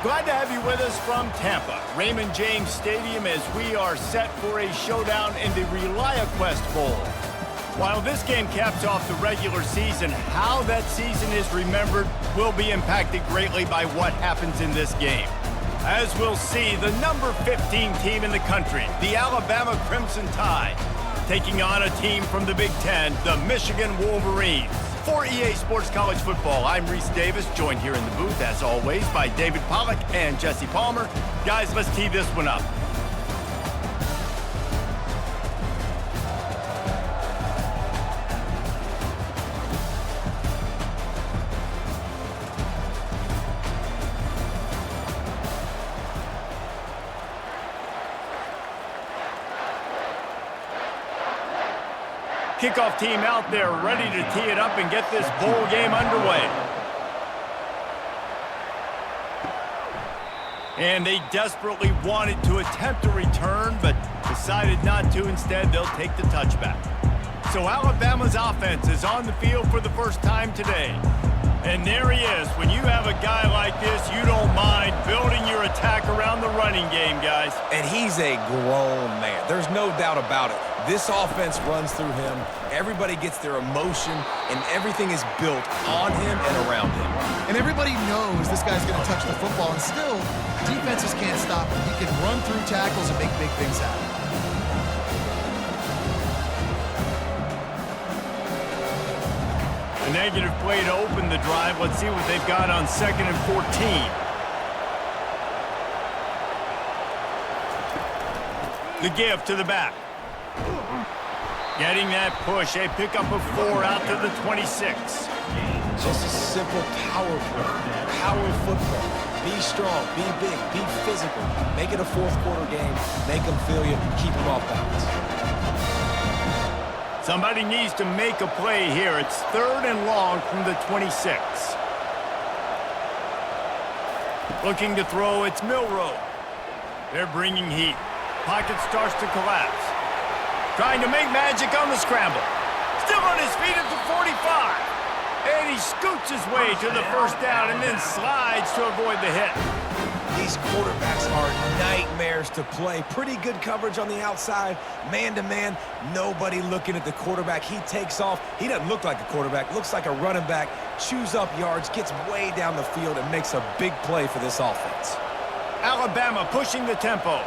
Glad to have you with us from Tampa, Raymond James Stadium, as we are set for a showdown in the ReliaQuest Bowl. While this game caps off the regular season, how that season is remembered will be impacted greatly by what happens in this game. As we'll see, the number 15 team in the country, the Alabama Crimson Tide, taking on a team from the Big Ten, the Michigan Wolverines. For EA Sports College Football, I'm Reese Davis, joined here in the booth, as always, by David Pollack and Jesse Palmer. Guys, let's tee this one up. Kickoff team out there ready to tee it up and get this bowl game underway. And they desperately wanted to attempt a return, but decided not to. Instead, they'll take the touchback. So Alabama's offense is on the field for the first time today. And there he is. When you have a guy like this, you don't mind building your attack around the running game, guys. And he's a grown man. There's no doubt about it. This offense runs through him. Everybody gets their emotion, and everything is built on him and around him. And everybody knows this guy's going to touch the football, and still, defenses can't stop him. He can run through tackles and make big things happen. A negative play to open the drive. Let's see what they've got on 2nd and 14. The give to the back. Getting that push, a pickup of 4 out to the 26. Just a simple power play. Power football. Be strong, be big, be physical. Make it a fourth quarter game. Make them feel you, keep them off balance. Somebody needs to make a play here. It's 3rd and long from the 26. Looking to throw, it's Milroe. They're bringing heat. Pocket starts to collapse. Trying to make magic on the scramble. Still on his feet at the 45. And he scoots his way to the first down and then slides to avoid the hit. These quarterbacks are nightmares to play. Pretty good coverage on the outside. Man-to-man, nobody looking at the quarterback. He takes off. He doesn't look like a quarterback. Looks like a running back. Chews up yards, gets way down the field, and makes a big play for this offense. Alabama pushing the tempo.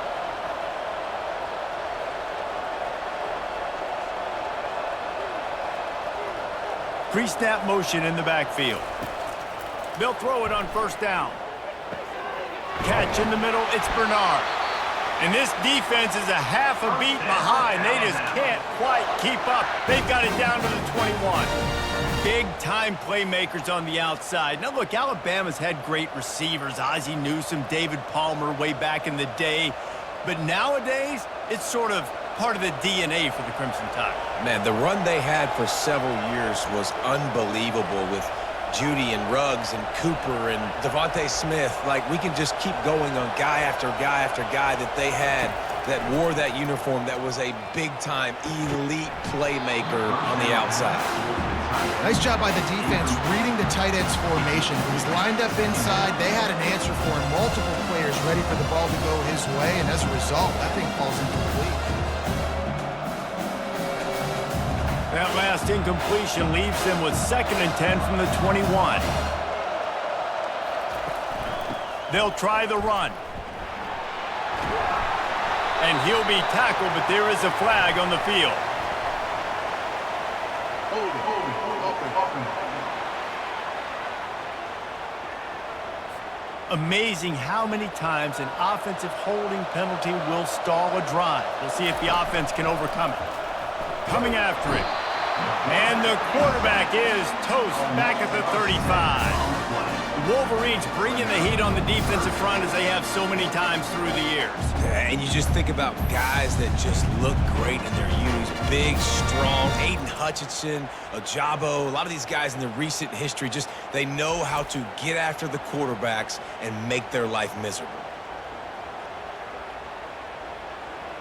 Pre-snap motion in the backfield. They'll throw it on 1st down. Catch in the middle, it's Bernard. And this defense is a half a beat behind. They just can't quite keep up. They've got it down to the 21. Big-time playmakers on the outside. Now, look, Alabama's had great receivers. Ozzie Newsome, David Palmer way back in the day. But nowadays, it's sort of part of the DNA for the Crimson Tide. Man, the run they had for several years was unbelievable with Judy and Ruggs and Cooper and Devontae Smith. Like, we can just keep going on guy after guy after guy that they had that wore that uniform that was a big-time elite playmaker on the outside. Nice job by the defense reading the tight end's formation. He's lined up inside. They had an answer for him. Multiple players ready for the ball to go his way, and as a result, that thing falls incomplete. That last incompletion leaves him with 2nd and 10 from the 21. They'll try the run. And he'll be tackled, but there is a flag on the field. Amazing how many times an offensive holding penalty will stall a drive. We'll see if the offense can overcome it. Coming after it. And the quarterback is toast back at the 35. The Wolverines bringing the heat on the defensive front as they have so many times through the years. And you just think about guys that just look great in their unis. Big, strong, Aiden Hutchinson, Ajabo, a lot of these guys in the recent history, just they know how to get after the quarterbacks and make their life miserable.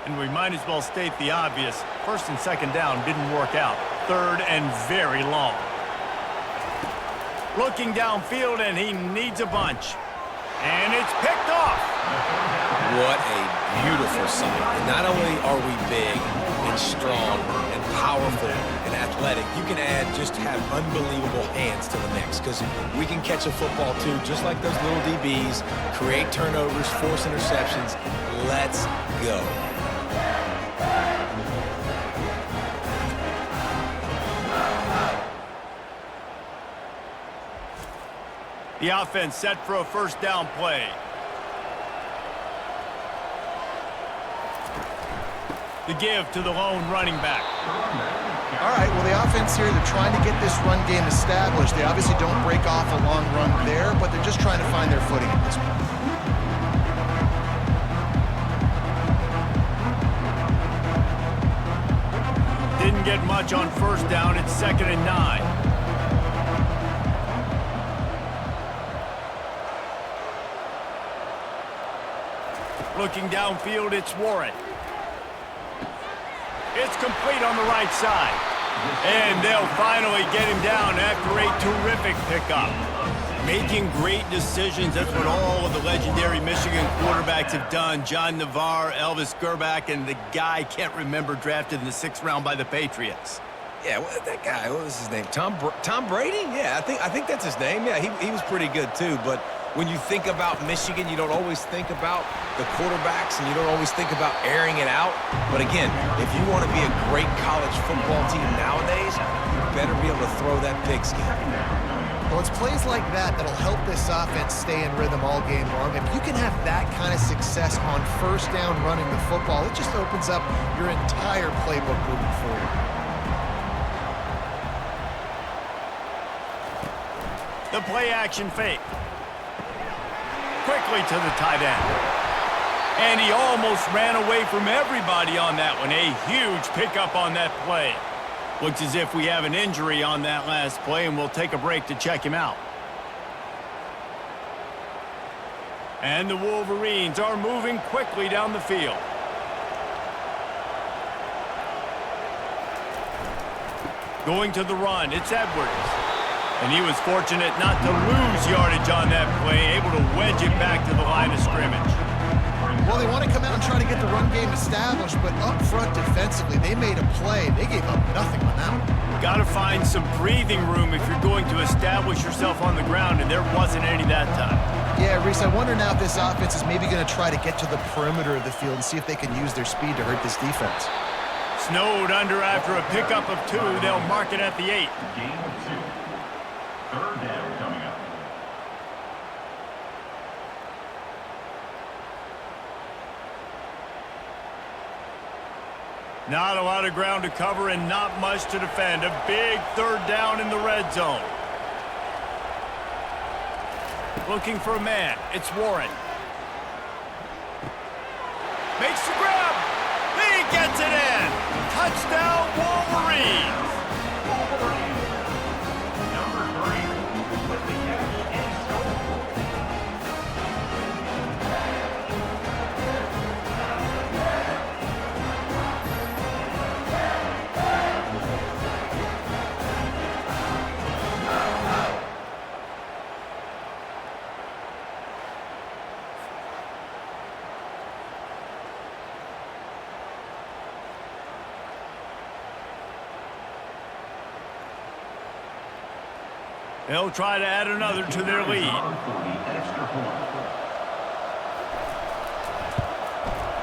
And we might as well state the obvious. 1st and 2nd down didn't work out. 3rd and very long. Looking downfield, and he needs a bunch. And it's picked off. What a beautiful sight. And not only are we big and strong and powerful and athletic, you can just have unbelievable hands to the mix, because we can catch a football too, just like those little DBs, create turnovers, force interceptions. Let's go. The offense set for a first down play. The give to the lone running back. All right, well, the offense here, they're trying to get this run game established. They obviously don't break off a long run there, but they're just trying to find their footing at this point. Didn't get much on first down. It's 2nd and 9. Looking downfield, it's Warren. It's complete on the right side. And they'll finally get him down after a terrific pickup. Making great decisions, that's what all of the legendary Michigan quarterbacks have done. John Navarre, Elvis Gerbach, and the guy I can't remember, drafted in the 6th round by the Patriots. Yeah, that guy, what was his name? Tom Brady? Yeah, I think that's his name. Yeah, he was pretty good too, but when you think about Michigan, you don't always think about the quarterbacks, and you don't always think about airing it out. But again, if you want to be a great college football team nowadays, you better be able to throw that pigskin. Well, it's plays like that that'll help this offense stay in rhythm all game long. If you can have that kind of success on first down running the football, it just opens up your entire playbook moving forward. The play action fake. Quickly to the tight end. And he almost ran away from everybody on that one. A huge pickup on that play. Looks as if we have an injury on that last play, and we'll take a break to check him out. And the Wolverines are moving quickly down the field. Going to the run, it's Edwards. And he was fortunate not to lose yardage on that play, able to wedge it back to the line of scrimmage. Well, they want to come out and try to get the run game established, but up front defensively, they made a play. They gave up nothing on that one. Got to find some breathing room if you're going to establish yourself on the ground, and there wasn't any that time. Yeah, Reese, I wonder now if this offense is maybe going to try to get to the perimeter of the field and see if they can use their speed to hurt this defense. Snowed under after a pickup of 2. They'll mark it at the 8. Third down coming up. Not a lot of ground to cover and not much to defend. A big 3rd down in the red zone. Looking for a man. It's Warren. Makes the grab. He gets it in. Touchdown, Wolverines. They'll try to add another to their lead.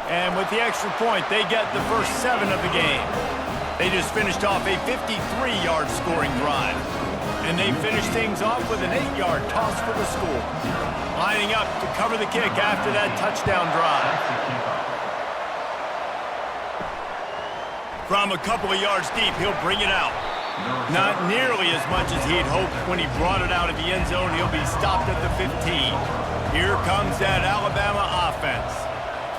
And with the extra point, they get the first 7 of the game. They just finished off a 53-yard scoring drive. And they finished things off with an 8-yard toss for the score. Lining up to cover the kick after that touchdown drive. From a couple of yards deep, he'll bring it out. Not nearly as much as he'd hoped when he brought it out of the end zone. He'll be stopped at the 15. Here comes that Alabama offense.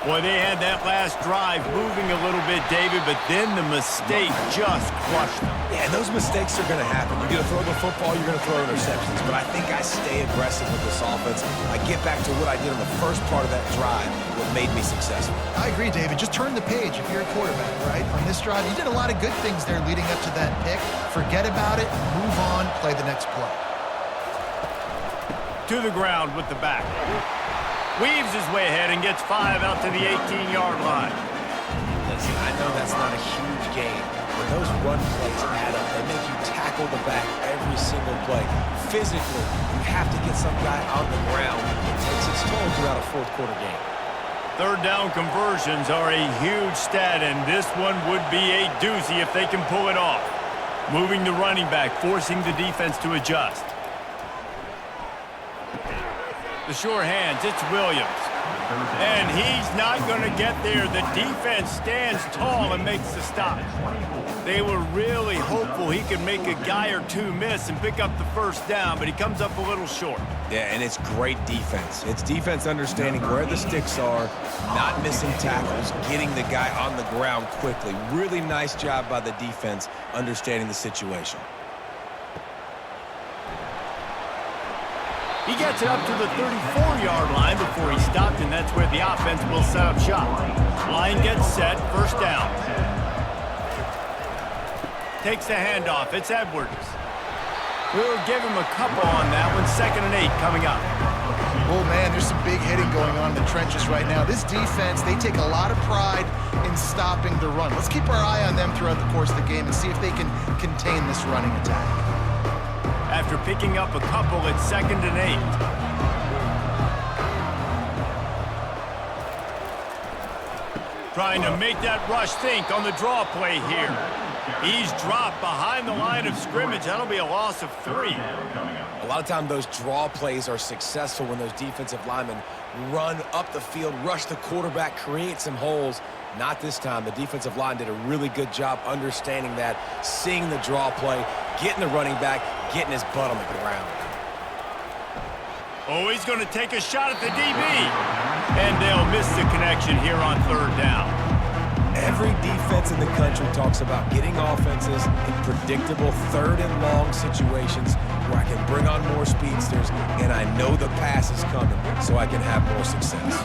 Boy, they had that last drive moving a little bit, David, but then the mistake just crushed them. Yeah, and those mistakes are going to happen. You're going to throw the football, you're going to throw interceptions. But I think I stay aggressive with this offense. I get back to what I did on the first part of that drive, what made me successful. I agree, David. Just turn the page if you're a quarterback, right? On this drive, you did a lot of good things there leading up to that pick. Forget about it, move on, play the next play. To the ground with the back. Weaves his way ahead and gets 5 out to the 18-yard line. Listen, I know that's not a huge game, but those run plays add up. They make you tackle the back every single play. Physically, you have to get some guy on the ground. It takes its toll throughout a fourth-quarter game. Third down conversions are a huge stat, and this one would be a doozy if they can pull it off. Moving the running back, forcing the defense to adjust. The sure hands, it's Williams. And he's not going to get there. The defense stands tall and makes the stop. They were really hopeful he could make a guy or two miss and pick up the first down, but he comes up a little short. Yeah, and it's great defense. It's defense understanding where the sticks are, not missing tackles, getting the guy on the ground quickly. Really nice job by the defense understanding the situation. He gets it up to the 34-yard line before he stopped, and that's where the offense will set up shop. Line gets set, first down. Takes the handoff, it's Edwards. We'll give him a couple on that one, 2nd and 8 coming up. Oh, man, there's some big hitting going on in the trenches right now. This defense, they take a lot of pride in stopping the run. Let's keep our eye on them throughout the course of the game and see if they can contain this running attack. After picking up a couple, it's 2nd and 8. Trying to make that rush think on the draw play here. He's dropped behind the line of scrimmage. That'll be a loss of 3. A lot of times those draw plays are successful when those defensive linemen run up the field, rush the quarterback, create some holes. Not this time. The defensive line did a really good job understanding that, seeing the draw play, getting the running back, getting his butt on the ground. Oh, he's going to take a shot at the DB. And they'll miss the connection here on 3rd down. Every defense in the country talks about getting offenses in predictable 3rd and long situations where I can bring on more speedsters and I know the pass is coming so I can have more success.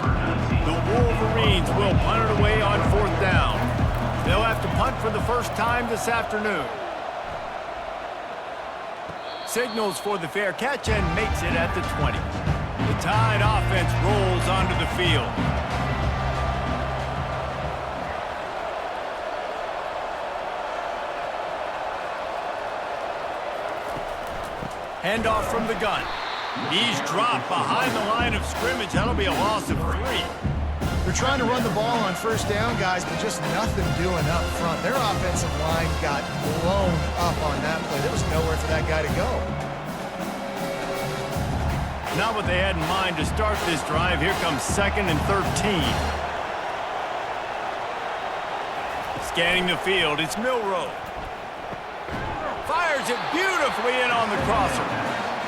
The Wolverines will punt it away on 4th down. They'll have to punt for the first time this afternoon. Signals for the fair catch and makes it at the 20. The Tide offense rolls onto the field. Handoff from the gun. He's dropped behind the line of scrimmage. That'll be a loss of 3. They're trying to run the ball on 1st down, guys, but just nothing doing up front. Their offensive line got blown up on that play. There was nowhere for that guy to go. Not what they had in mind to start this drive. Here comes 2nd and 13. Scanning the field, it's Milroe. Fires it beautifully in on the crosser.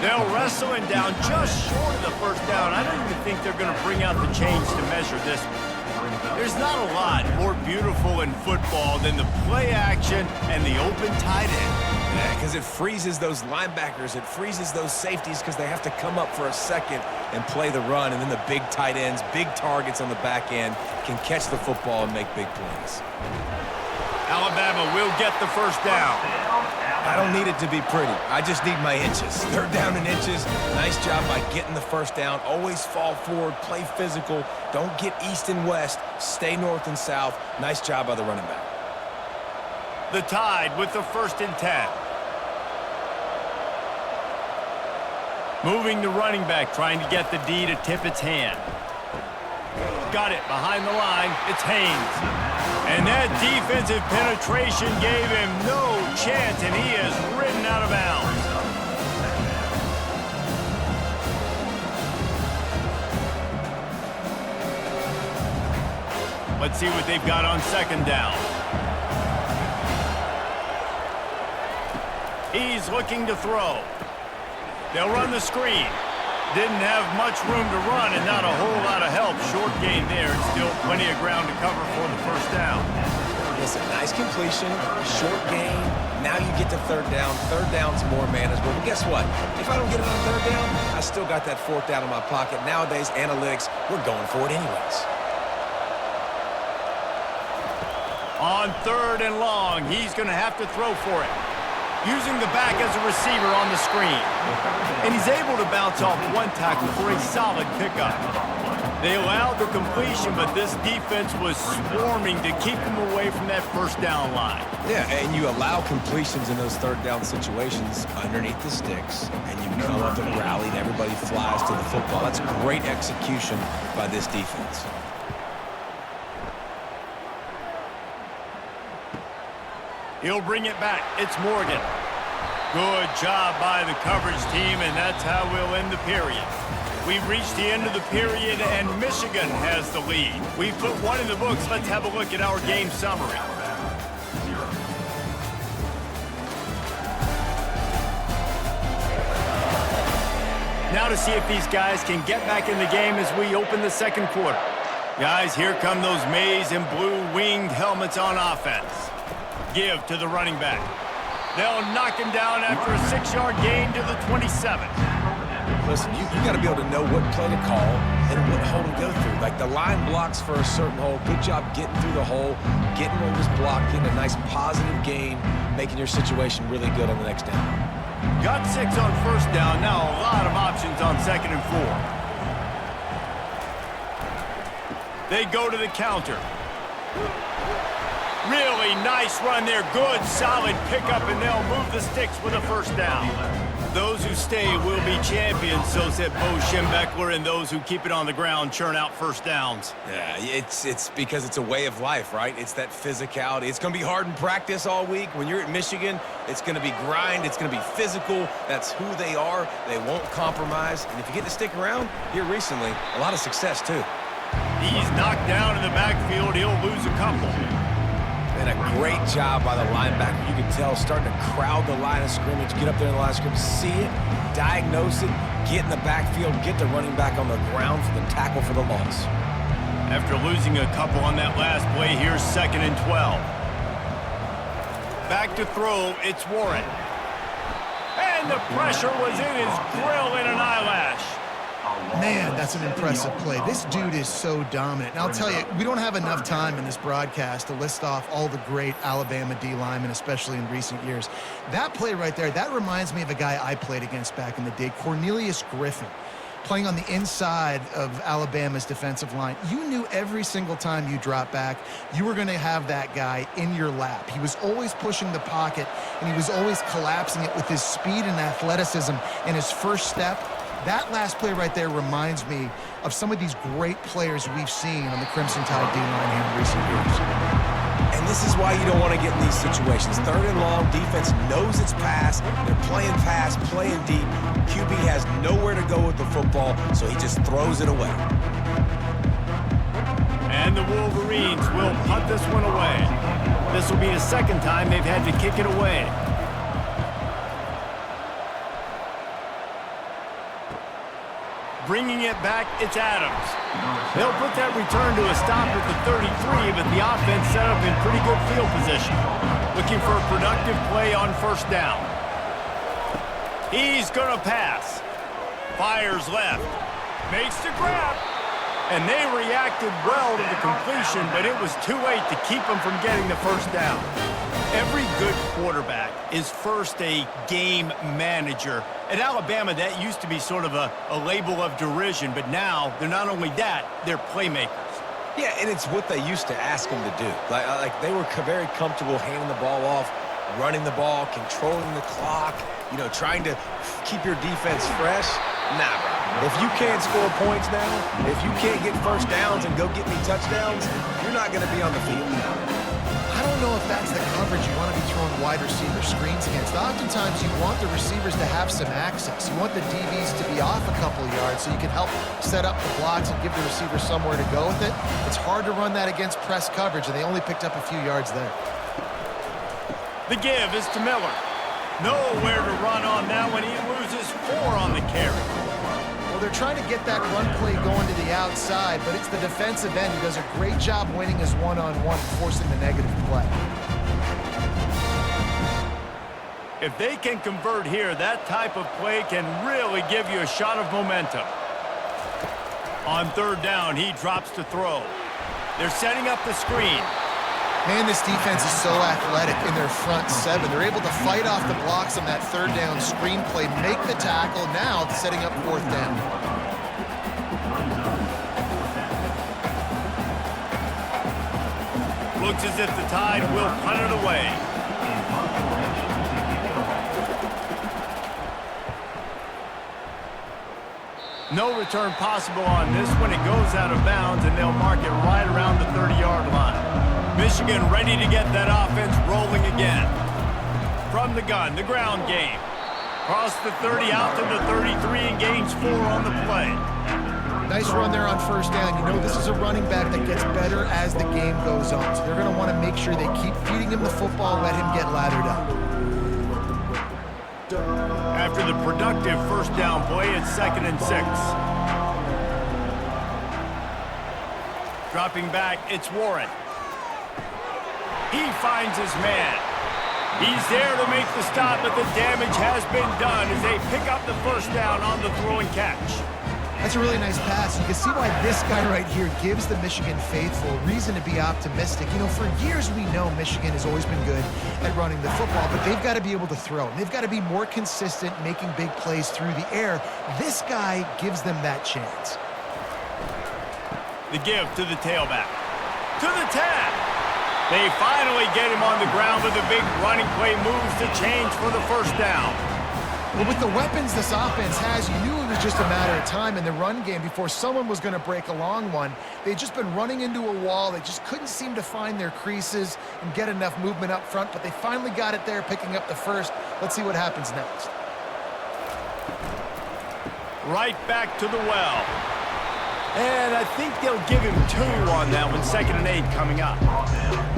They'll wrestle him down just short of the first down. I don't even think they're going to bring out the chains to measure this one. There's not a lot more beautiful in football than the play action and the open tight end. Yeah, because it freezes those linebackers. It freezes those safeties because they have to come up for a second and play the run. And then the big tight ends, big targets on the back end can catch the football and make big plays. Alabama will get the first down. I don't need it to be pretty. I just need my inches. 3rd down and inches. Nice job by getting the first down. Always fall forward, play physical. Don't get east and west. Stay north and south. Nice job by the running back. The Tide with the 1st and 10. Moving the running back, trying to get the D to tip its hand. Got it behind the line. It's Haynes. And that defensive penetration gave him no chance, and he is ridden out of bounds. Let's see what they've got on 2nd down. He's looking to throw. They'll run the screen. Didn't have much room to run and not a whole lot of help. Short gain there and still plenty of ground to cover for the first down. Listen, nice completion, short gain. Now you get to 3rd down. 3rd down's more manageable. But guess what? If I don't get it on 3rd down, I still got that 4th down in my pocket. Nowadays, analytics, we're going for it anyways. On 3rd and long, he's going to have to throw for it. using the back as a receiver on the screen. And he's able to bounce off one tackle for a solid pickup. They allowed the completion, but this defense was swarming to keep them away from that first down line. Yeah, and you allow completions in those third down situations underneath the sticks, and you come up and rally, and everybody flies to the football. That's great execution by this defense. He'll bring it back. It's Morgan. Good job by the coverage team, and that's how we'll end the period. We've reached the end of the period, and Michigan has the lead. We've put one in the books. Let's have a look at our game summary. Now to see if these guys can get back in the game as we open the second quarter. Guys, here come those maize and blue winged helmets on offense. Give to the running back. They'll knock him down after a 6-yard gain to the 27. Listen, you got to be able to know what play to call and what hole to go through. Like the line blocks for a certain hole. Good job getting through the hole, getting on this block, getting a nice positive gain, making your situation really good on the next down. Got 6 on first down. Now a lot of options on 2nd and 4. They go to the counter. Really nice run there. Good, solid pickup, and they'll move the sticks with a first down. Those who stay will be champions, so said Bo Schembechler, and those who keep it on the ground churn out first downs. Yeah, it's because it's a way of life, right? It's that physicality. It's going to be hard in practice all week. When you're at Michigan, it's going to be grind. It's going to be physical. That's who they are. They won't compromise. And if you get to stick around here recently, a lot of success, too. He's knocked down in the backfield. He'll lose a couple. And a great job by the linebacker. You can tell, starting to crowd the line of scrimmage, get up there in the line of scrimmage, see it, diagnose it, get in the backfield, get the running back on the ground for the tackle for the loss. After losing a couple on that last play, here's 2nd and 12. Back to throw, it's Warren. And the pressure was in his grill in an eyelash. Man, that's an impressive play. This dude is so dominant. And I'll tell you, we don't have enough time in this broadcast to list off all the great Alabama D linemen, especially in recent years. That play right there, that reminds me of a guy I played against back in the day, Cornelius Griffin, playing on the inside of Alabama's defensive line. You knew every single time you dropped back, you were going to have that guy in your lap. He was always pushing the pocket, and he was always collapsing it with his speed and athleticism and his first step. That last play right there reminds me of some of these great players we've seen on the Crimson Tide D-line here in recent years. And this is why you don't want to get in these situations. 3rd and long, defense knows it's pass. They're playing pass, playing deep. QB has nowhere to go with the football, so he just throws it away. And the Wolverines will punt this one away. This will be the 2nd time they've had to kick it away. Bringing it back, it's Adams. They'll put that return to a stop at the 33, but the offense set up in pretty good field position. Looking for a productive play on first down. He's going to pass. Fires left. Makes the grab. And they reacted well to the completion, but it was too late to keep them from getting the first down. Every good quarterback is first a game manager. At Alabama, that used to be sort of a label of derision, but now they're not only that, they're playmakers. Yeah, and it's what they used to ask them to do. Like they were very comfortable handing the ball off, running the ball, controlling the clock, trying to keep your defense fresh. Nah, bro. If you can't score points now, if you can't get first downs and go get me touchdowns, you're not going to be on the field. I don't know if that's the coverage you want to be throwing wide receiver screens against. Oftentimes, you want the receivers to have some access. You want the DBs to be off a couple of yards so you can help set up the blocks and give the receiver somewhere to go with it. It's hard to run that against press coverage, and they only picked up a few yards there. The give is to Miller. Nowhere to run on that one. He loses 4 on the carry. Well, they're trying to get that run play going to the outside, but it's the defensive end who does a great job winning his one-on-one and forcing the negative play. If they can convert here, that type of play can really give you a shot of momentum. On 3rd down, he drops to throw. They're setting up the screen. Man, this defense is so athletic in their front seven. They're able to fight off the blocks on that third down screenplay, make the tackle, now setting up fourth down. Looks as if the Tide will punt it away. No return possible on this one. It goes out of bounds, and they'll mark it right around the 30-yard line. Michigan ready to get that offense rolling again. From the gun, the ground game. Cross the 30 out to the 33 and gains 4 on the play. Nice run there on first down. You know this is a running back that gets better as the game goes on. So they're going to want to make sure they keep feeding him the football, let him get lathered up. After the productive first down play, it's 2nd and 6. Dropping back, it's Warren. He finds his man. He's there to make the stop, but the damage has been done as they pick up the first down on the throw and catch. That's a really nice pass. You can see why this guy right here gives the Michigan faithful reason to be optimistic. You know, for years we know Michigan has always been good at running the football, but they've got to be able to throw. They've got to be more consistent making big plays through the air. This guy gives them that chance. The give to the tailback. To the 10. They finally get him on the ground with a big running play moves to change for the first down. Well, with the weapons this offense has, you knew it was just a matter of time in the run game before someone was going to break a long one. They'd just been running into a wall. They just couldn't seem to find their creases and get enough movement up front, but they finally got it there, picking up the first. Let's see what happens next. Right back to the well. And I think they'll give him 2 on that one, 2nd and 8 coming up.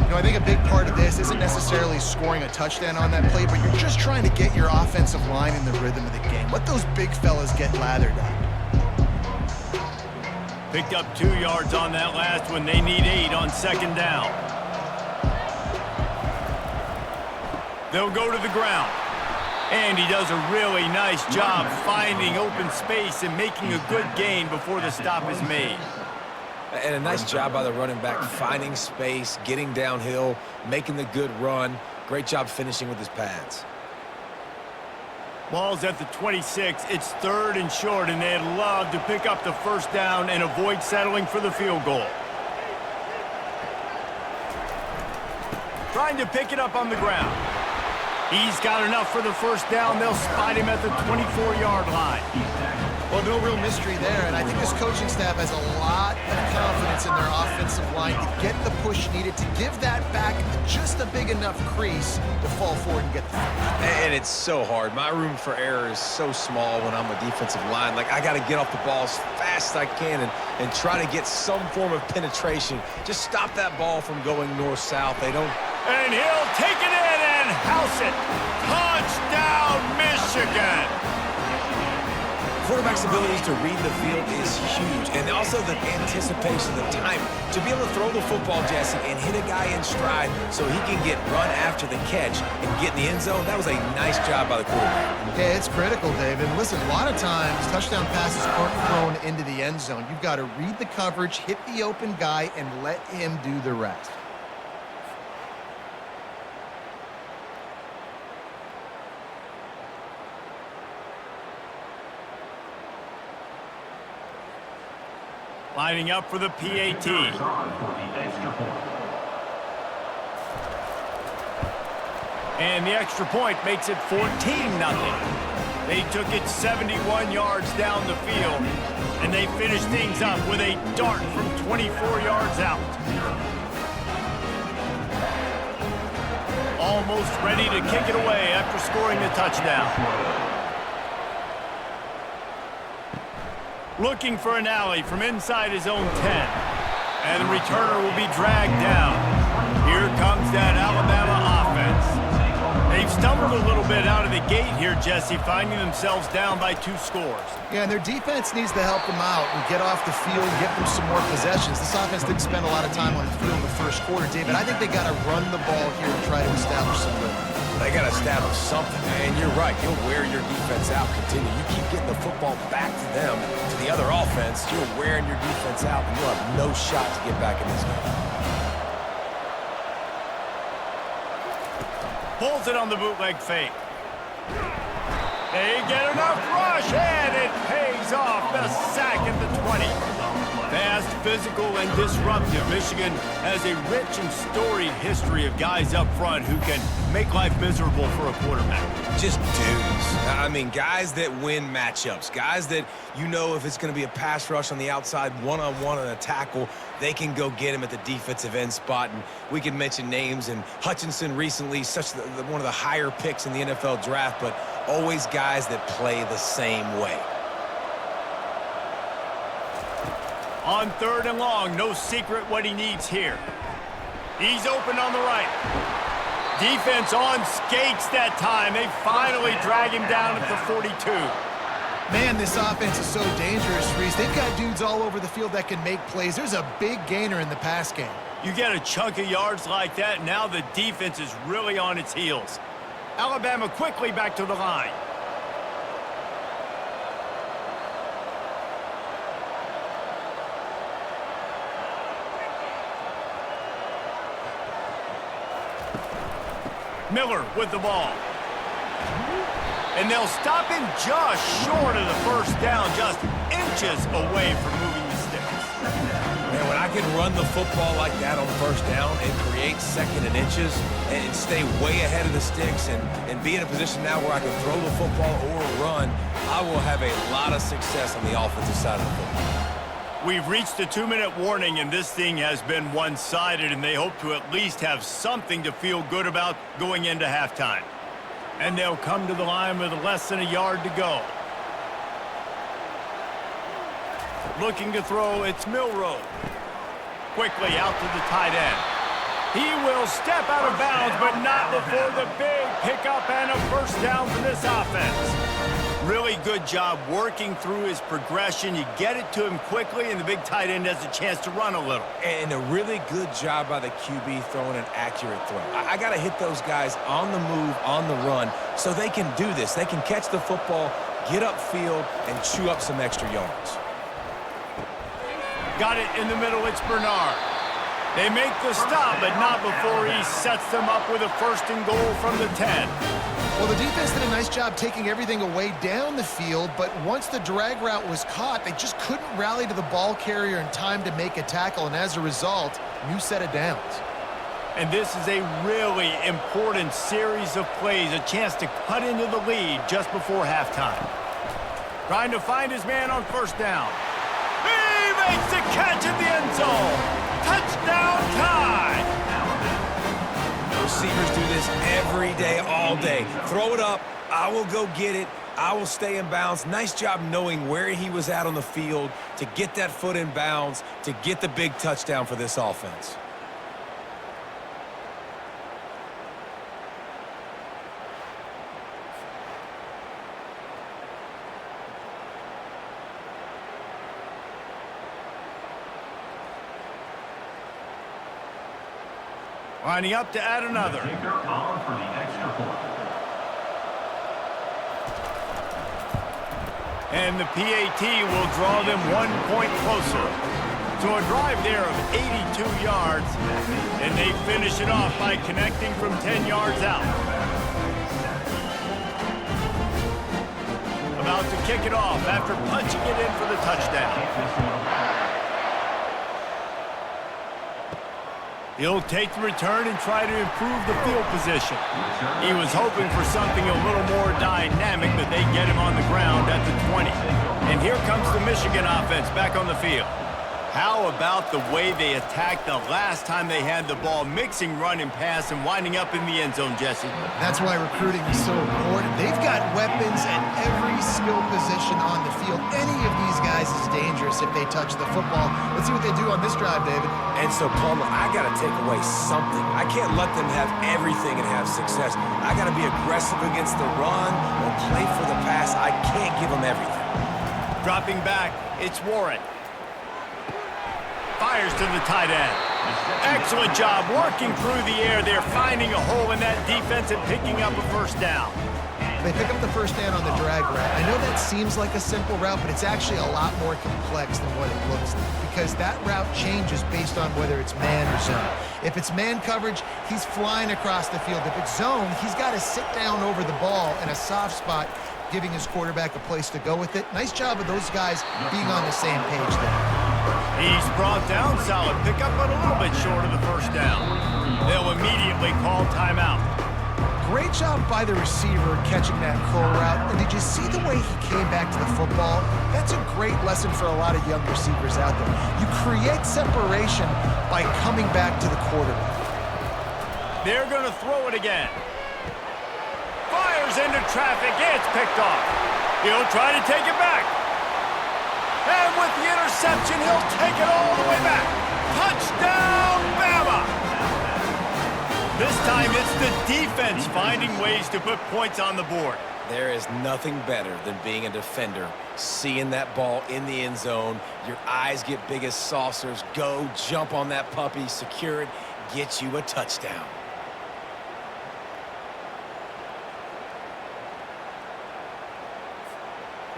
You know, I think a big part of this isn't necessarily scoring a touchdown on that play, but you're just trying to get your offensive line in the rhythm of the game. Let those big fellas get lathered up. Picked up 2 yards on that last one. They need 8 on 2nd down. They'll go to the ground. And he does a really nice job finding open space and making a good gain before the stop is made. And a nice job by the running back, finding space, getting downhill, making the good run. Great job finishing with his pads. Ball's at the 26. It's 3rd and short, and they'd love to pick up the first down and avoid settling for the field goal. Trying to pick it up on the ground. He's got enough for the first down. They'll spot him at the 24-yard line. Well, no real mystery there, and I think this coaching staff has a lot of confidence in their offensive line to get the push needed, to give that back just a big enough crease to fall forward and get the first. And it's so hard. My room for error is so small when I'm a defensive line. Like, I got to get off the ball as fast as I can and try to get some form of penetration. Just stop that ball from going north-south. They don't... And he'll take it in and house it. Touchdown, Michigan! Quarterback's abilities to read the field is huge, and also the anticipation, the time to be able to throw the football, Jesse, and hit a guy in stride so he can get run after the catch and get in the end zone. That was a nice job by the quarterback. Yeah, it's critical, Dave. And listen, a lot of times touchdown passes aren't thrown into the end zone. You've got to read the coverage, hit the open guy, and let him do the rest. Lining up for the PAT. And the extra point makes it 14-0. They took it 71 yards down the field, and they finished things up with a dart from 24 yards out. Almost ready to kick it away after scoring the touchdown. Looking for an alley from inside his own 10. And the returner will be dragged down. Here comes that Alabama offense. They've stumbled a little bit out of the gate here, Jesse, finding themselves down by 2 scores. Yeah, and their defense needs to help them out and get off the field, get them some more possessions. This offense didn't spend a lot of time on the field in the first quarter, David. I think they got to run the ball here and try to establish some rhythm. They got to establish something, man. You're right. You'll wear your defense out. Continue. You keep getting the football back to them, to the other offense. You're wearing your defense out, and you'll have no shot to get back in this game. Pulls it on the bootleg fake. They get enough rush, and it pays off. The sack at the 20. Fast, physical, and disruptive. Michigan has a rich and storied history of guys up front who can make life miserable for a quarterback. Just dudes. I mean, guys that win matchups. Guys that, you know, if it's going to be a pass rush on the outside, one-on-one on a tackle, they can go get him at the defensive end spot. And we can mention names. And Hutchinson recently, one of the higher picks in the NFL draft, but always guys that play the same way. On 3rd and long, no secret what he needs here. He's open on the right. Defense on skates that time. They finally drag him down at the 42. Man, this offense is so dangerous, Reese. They've got dudes all over the field that can make plays. There's a big gainer in the pass game. You get a chunk of yards like that, now the defense is really on its heels. Alabama quickly back to the line. Miller with the ball. And they'll stop him just short of the first down, just inches away from moving the sticks. Man, when I can run the football like that on 1st down and create 2nd and inches and stay way ahead of the sticks and be in a position now where I can throw the football or run, I will have a lot of success on the offensive side of the football. We've reached the 2-minute warning, and this thing has been one-sided, and they hope to at least have something to feel good about going into halftime. And they'll come to the line with less than a yard to go. Looking to throw, it's Milroe. Quickly out to the tight end. He will step out of bounds, but not before the big pickup and a 1st down for this offense. Really good job working through his progression. You get it to him quickly, and the big tight end has a chance to run a little. And a really good job by the QB throwing an accurate throw. I got to hit those guys on the move, on the run, so they can do this. They can catch the football, get upfield, and chew up some extra yards. Got it in the middle. It's Bernard. They make the stop, but not before he sets them up with a 1st and goal from the 10. Well, the defense did a nice job taking everything away down the field, but once the drag route was caught, they just couldn't rally to the ball carrier in time to make a tackle, and as a result, new set of downs. And this is a really important series of plays, a chance to cut into the lead just before halftime. Trying to find his man on 1st down. He makes the catch in the end zone. Touchdown tie! Receivers do this every day, all day. Throw it up, I will go get it, I will stay in bounds. Nice job knowing where he was at on the field to get that foot in bounds, to get the big touchdown for this offense. Lining up to add another. And the PAT will draw them 1 point closer. So a drive there of 82 yards, and they finish it off by connecting from 10 yards out. About to kick it off after punching it in for the touchdown. He'll take the return and try to improve the field position. He was hoping for something a little more dynamic, but they get him on the ground at the 20. And here comes the Michigan offense back on the field. How about the way they attacked the last time they had the ball, mixing run and pass and winding up in the end zone, Jesse? That's why recruiting is so important. They've got weapons at every skill position on the field. Any of these guys is dangerous if they touch the football. Let's see what they do on this drive, David. And so, Palmer, I got to take away something. I can't let them have everything and have success. I got to be aggressive against the run or play for the pass. I can't give them everything. Dropping back, it's Warren. Fires to the tight end. Excellent job working through the air there, finding a hole in that defense and picking up a 1st down. They pick up the first down on the drag route. I know that seems like a simple route, but it's actually a lot more complex than what it looks like because that route changes based on whether it's man or zone. If it's man coverage, he's flying across the field. If it's zone, he's got to sit down over the ball in a soft spot, giving his quarterback a place to go with it. Nice job of those guys being on the same page there. He's brought down, solid pickup, but a little bit short of the first down. They'll immediately call timeout. Great job by the receiver catching that curl route. And did you see the way he came back to the football? That's a great lesson for a lot of young receivers out there. You create separation by coming back to the quarterback. They're going to throw it again. Fires into traffic. It's picked off. He'll try to take it back. And with the interception, he'll take it all the way back. Touchdown, Bama! This time it's the defense finding ways to put points on the board. There is nothing better than being a defender, seeing that ball in the end zone, your eyes get big as saucers, go jump on that puppy, secure it, get you a touchdown.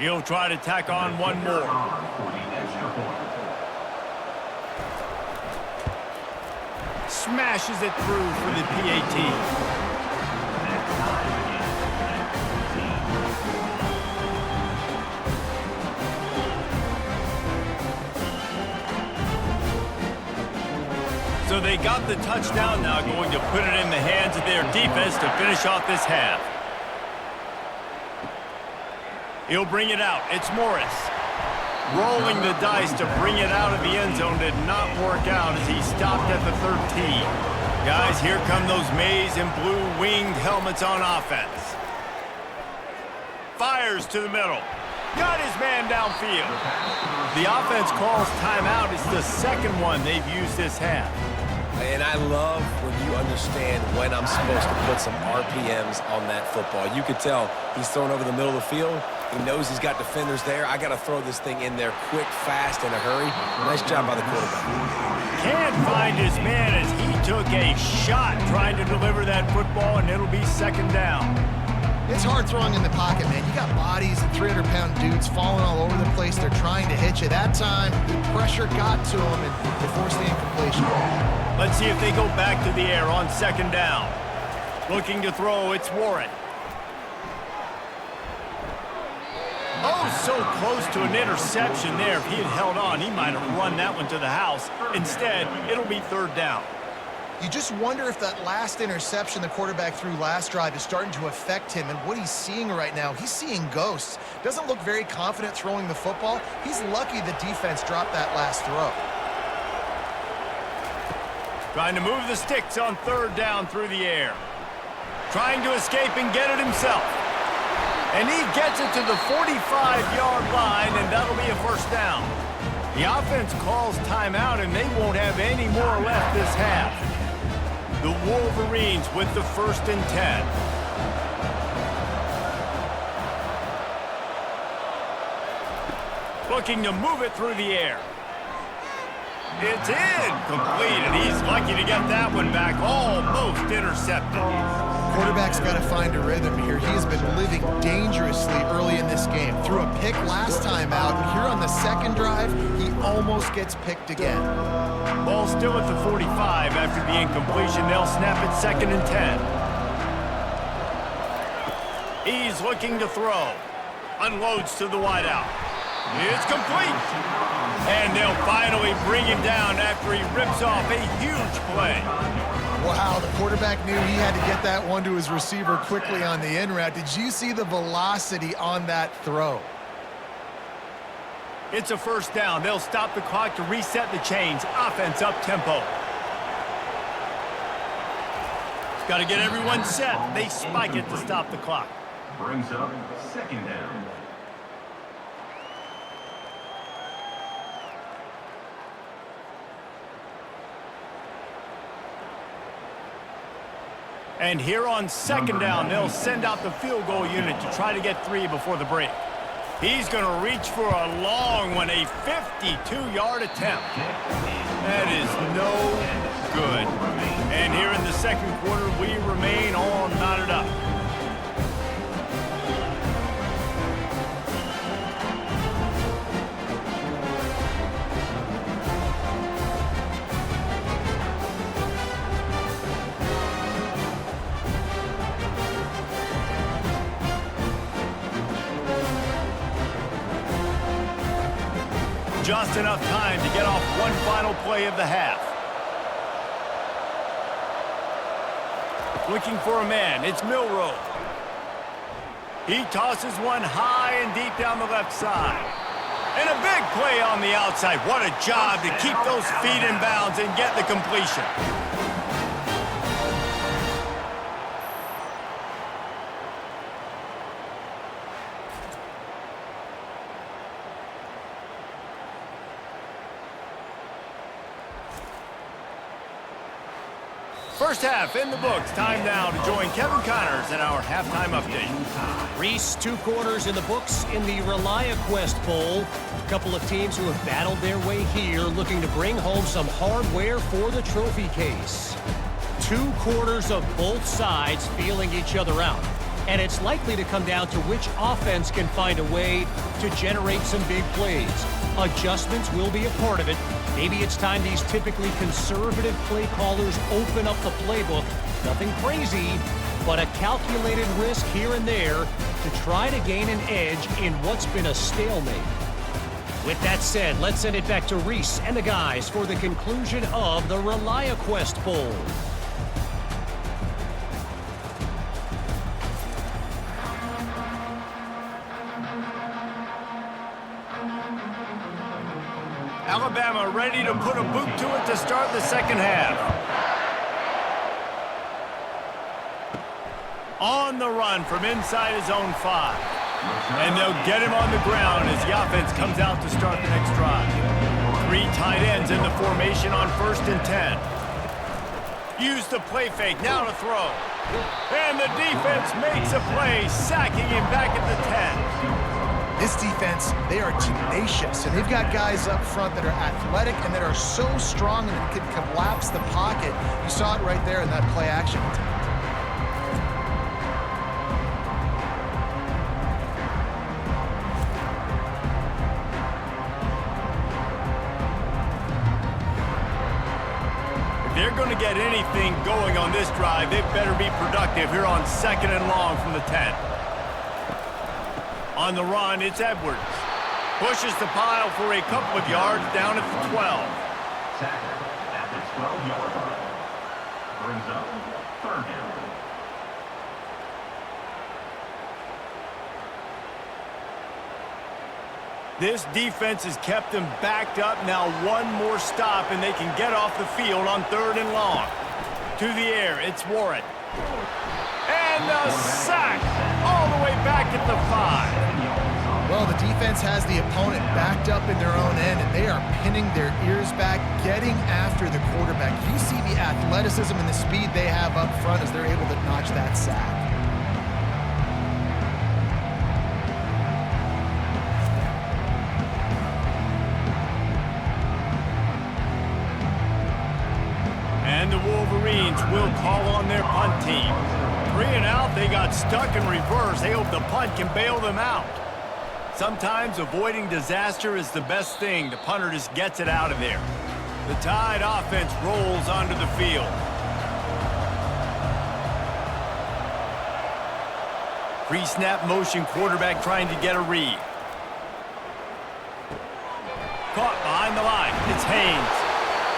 He'll try to tack on one more. Smashes it through for the PAT. So they got the touchdown, now going to put it in the hands of their defense to finish off this half. He'll bring it out. It's Morris. Rolling the dice to bring it out of the end zone did not work out as he stopped at the 13. Guys, here come those maize and blue winged helmets on offense. Fires to the middle. Got his man downfield. The offense calls timeout. It's the second one they've used this half. And I love when you understand when I'm supposed to put some RPMs on that football. You could tell he's thrown over the middle of the field. He knows he's got defenders there. I got to throw this thing in there quick, fast, in a hurry. Nice job by the quarterback. Can't find his man as he took a shot trying to deliver that football, and it'll be second down. It's hard throwing in the pocket, man. You got bodies and 300-pound dudes falling all over the place. They're trying to hit you. That time, the pressure got to him, and they forced the incompletion. Let's see if they go back to the air on second down. Looking to throw, it's Warren. Oh, so close to an interception there. If he had held on, he might have run that one to the house. Instead, it'll be third down. You just wonder if that last interception the quarterback threw last drive is starting to affect him and what he's seeing right now. He's seeing ghosts. Doesn't look very confident throwing the football. He's lucky the defense dropped that last throw. Trying to move the sticks on third down through the air. Trying to escape and get it himself. And he gets it to the 45-yard line, and that'll be a first down. The offense calls timeout, and they won't have any more left this half. The Wolverines with the 1st and 10. Looking to move it through the air. It's incomplete, and he's lucky to get that one back, almost intercepted. Quarterback's got to find a rhythm here. He has been living dangerously early in this game. Threw a pick last time out, and here on the second drive, he almost gets picked again. Ball still at the 45 after the incompletion. They'll snap it 2nd and 10. He's looking to throw. Unloads to the wideout. It's complete. And they'll finally bring him down after he rips off a huge play. Wow, the quarterback knew he had to get that one to his receiver quickly on the in route. Did you see the velocity on that throw? It's a first down. They'll stop the clock to reset the chains. Offense up tempo. Got to get everyone set. They spike it to stop the clock. Brings up second down. And here on second down, they'll send out the field goal unit to try to get 3 before the break. He's going to reach for a long one, a 52-yard attempt. That is no good. And here in the second quarter, we remain all knotted up. Just enough time to get off one final play of the half. Looking for a man, it's Milroe. He tosses one high and deep down the left side. And a big play on the outside. What a job to keep those feet in bounds and get the completion. First half in the books. Time now to join Kevin Connors in our halftime update. Reese, 2 quarters in the books in the ReliaQuest Bowl. A couple of teams who have battled their way here, looking to bring home some hardware for the trophy case. 2 quarters of both sides feeling each other out. And it's likely to come down to which offense can find a way to generate some big plays. Adjustments will be a part of it. Maybe it's time these typically conservative play callers open up the playbook. Nothing crazy, but a calculated risk here and there to try to gain an edge in what's been a stalemate. With that said, let's send it back to Reese and the guys for the conclusion of the ReliaQuest Bowl. Alabama ready to put a boot to it to start the second half. On the run from inside his own 5. And they'll get him on the ground as the offense comes out to start the next drive. 3 tight ends in the formation on 1st and 10. Use the play fake, now to throw. And the defense makes a play, sacking him back at the 10. This defense, they are tenacious, and they've got guys up front that are athletic and that are so strong and can collapse the pocket. You saw it right there in that play action. If they're going to get anything going on this drive, they better be productive here on 2nd and long from the 10. On the run, it's Edwards. Pushes the pile for a couple of yards down at the 12. Sacker at the 12-yard line. Brings up 3rd down. This defense has kept them backed up. Now one more stop, and they can get off the field on 3rd and long. To the air, it's Warren. And a sack all the way back at the 5. Well, the defense has the opponent backed up in their own end, and they are pinning their ears back, getting after the quarterback. You see the athleticism and the speed they have up front as they're able to notch that sack. And the Wolverines will call on their punt team. 3 and out, they got stuck in reverse. They hope the punt can bail them out. Sometimes avoiding disaster is the best thing. The punter just gets it out of there. The Tide offense rolls onto the field. Pre-snap motion quarterback trying to get a read. Caught behind the line. It's Haynes.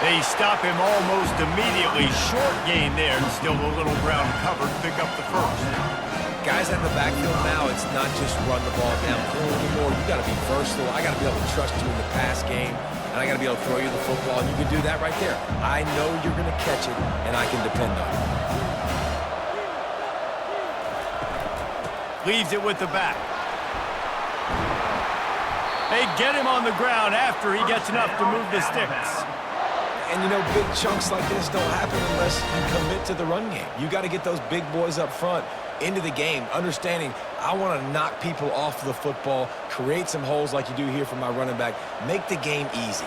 They stop him almost immediately. Short gain there. Still a little ground covered to pick up the 1st. Guys in the backfield now, it's not just run the ball downfield anymore. You got to be versatile. I got to be able to trust you in the pass game, and I got to be able to throw you the football, and you can do that right there. I know you're going to catch it, and I can depend on it. Leaves it with the back. They get him on the ground after he gets enough to move the sticks. And, you know, big chunks like this don't happen unless you commit to the run game. You got to get those big boys up front into the game, understanding I want to knock people off the football, create some holes like you do here for my running back, make the game easy.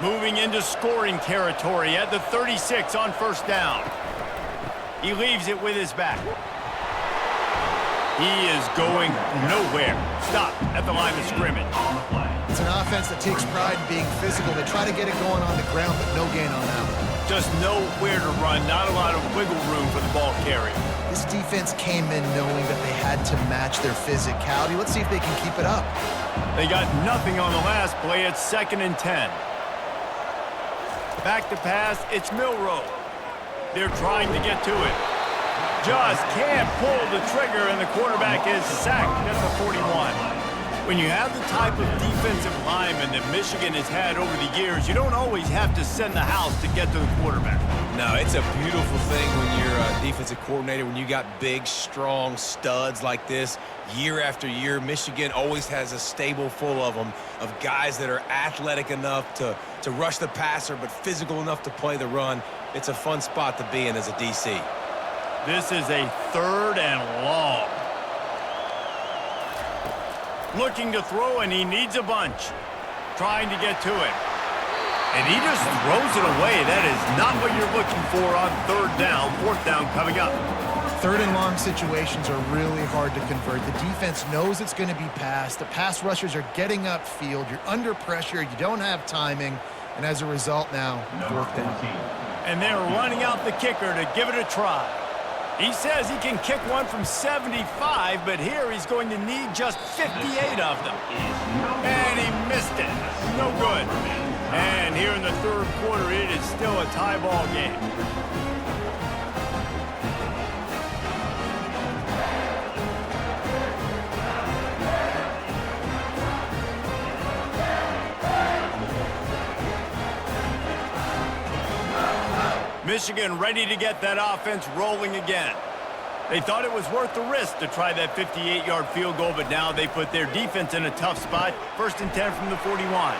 Moving into scoring territory at the 36 on 1st down. He leaves it with his back. He is going nowhere. Stop at the line of scrimmage. It's an offense that takes pride in being physical. They try to get it going on the ground, but no gain on that one. Just nowhere to run. Not a lot of wiggle room for the ball carrier. This defense came in knowing that they had to match their physicality. Let's see if they can keep it up. They got nothing on the last play. It's 2nd and 10. Back to pass, it's Milroe. They're trying to get to it. Just can't pull the trigger, and the quarterback is sacked at the 41. When you have the type of defensive lineman that Michigan has had over the years, you don't always have to send the house to get to the quarterback. No, it's a beautiful thing when you're a defensive coordinator, when you got big, strong studs like this. Year after year, Michigan always has a stable full of them, of guys that are athletic enough to rush the passer, but physical enough to play the run. It's a fun spot to be in as a DC. This is a 3rd and long. Looking to throw, and he needs a bunch. Trying to get to it. And he just throws it away. That is not what you're looking for on 3rd down. 4th down coming up. 3rd and long situations are really hard to convert. The defense knows it's going to be passed. The pass rushers are getting upfield. You're under pressure. You don't have timing. And as a result now, 4th down. And they're running out the kicker to give it a try. He says he can kick one from 75, but here he's going to need just 58 of them. And he missed it. No good. And here in the 3rd quarter, it is still a tie ball game. Michigan ready to get that offense rolling again. They thought it was worth the risk to try that 58-yard field goal, but now they put their defense in a tough spot. 1st and 10 from the 41.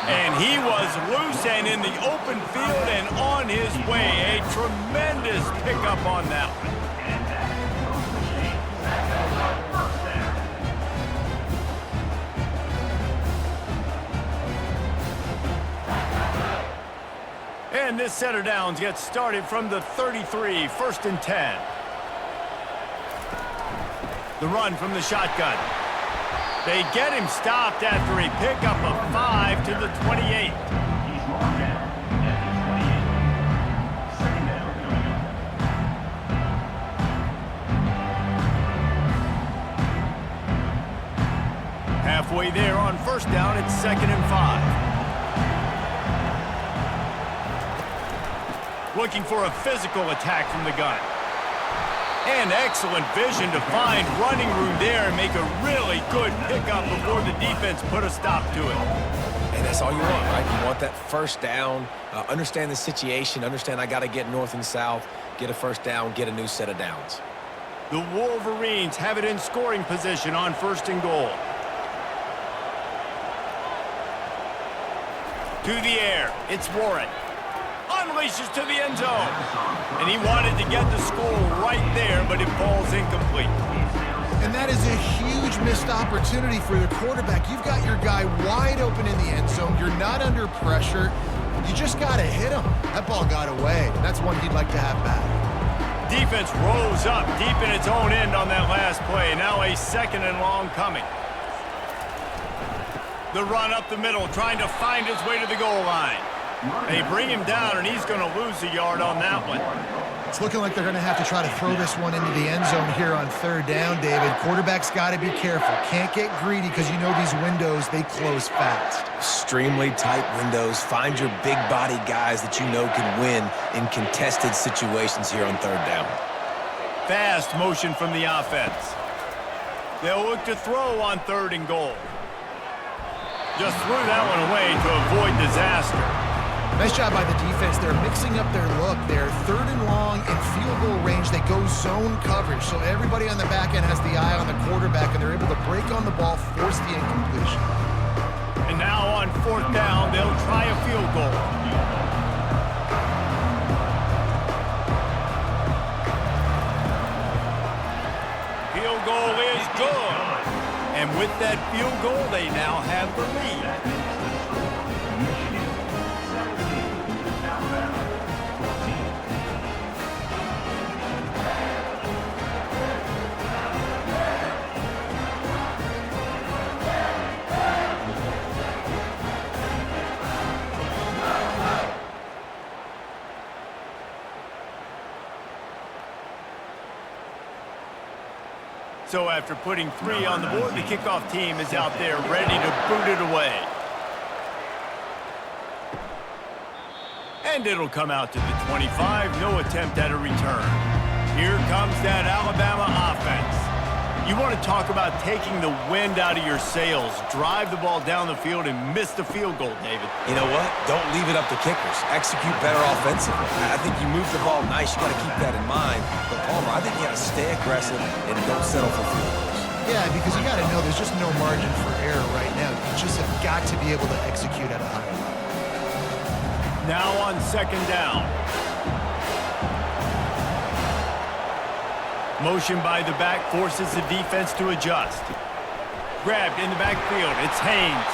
And he was loose and in the open field and on his way. A tremendous pickup on that one. And this set of downs gets started from the 33, 1st and 10. The run from the shotgun. They get him stopped after a pickup of 5 to the 28. He's marked down at the 28. 2nd down coming up. Halfway there on 1st down, it's 2nd and 5. Looking for a physical attack from the gun. And excellent vision to find running room there and make a really good pickup before the defense put a stop to it. And that's all you want, right? You want that 1st down, understand the situation, understand I got to get north and south, get a 1st down, get a new set of downs. The Wolverines have it in scoring position on 1st and goal. To the air, it's Warren. Unleashes to the end zone. And he wanted to get the score right there, but it falls incomplete. And that is a huge missed opportunity for the quarterback. You've got your guy wide open in the end zone. You're not under pressure. You just got to hit him. That ball got away. That's one he'd like to have back. Defense rose up deep in its own end on that last play. Now a 2nd and long coming. The run up the middle, trying to find his way to the goal line. They bring him down, and he's going to lose a yard on that one. It's looking like they're going to have to try to throw this one into the end zone here on 3rd down, David. Quarterback's got to be careful. Can't get greedy because you know these windows, they close fast. Extremely tight windows. Find your big body guys that you know can win in contested situations here on 3rd down. Fast motion from the offense. They'll look to throw on 3rd and goal. Just threw that one away to avoid disaster. Nice job by the defense. They're mixing up their look. They're 3rd and long in field goal range. They go zone coverage, so everybody on the back end has the eye on the quarterback, and they're able to break on the ball, force the incompletion. And now on 4th down, they'll try a field goal. Field goal is good. And with that field goal, they now have the lead. So after putting 3 on the board, the kickoff team is out there ready to boot it away. And it'll come out to the 25. No attempt at a return. Here comes that Alabama offense. You want to talk about taking the wind out of your sails. Drive the ball down the field and miss the field goal, David. You know what? Don't leave it up to kickers. Execute better offensively. I think you move the ball nice. You got to keep that in mind. But, Palmer, I think you got to stay aggressive and don't settle for field goals. Yeah, because you got to know there's just no margin for error right now. You just have got to be able to execute at a high level. Now on second down. Motion by the back forces the defense to adjust. Grabbed in the backfield. It's Haynes.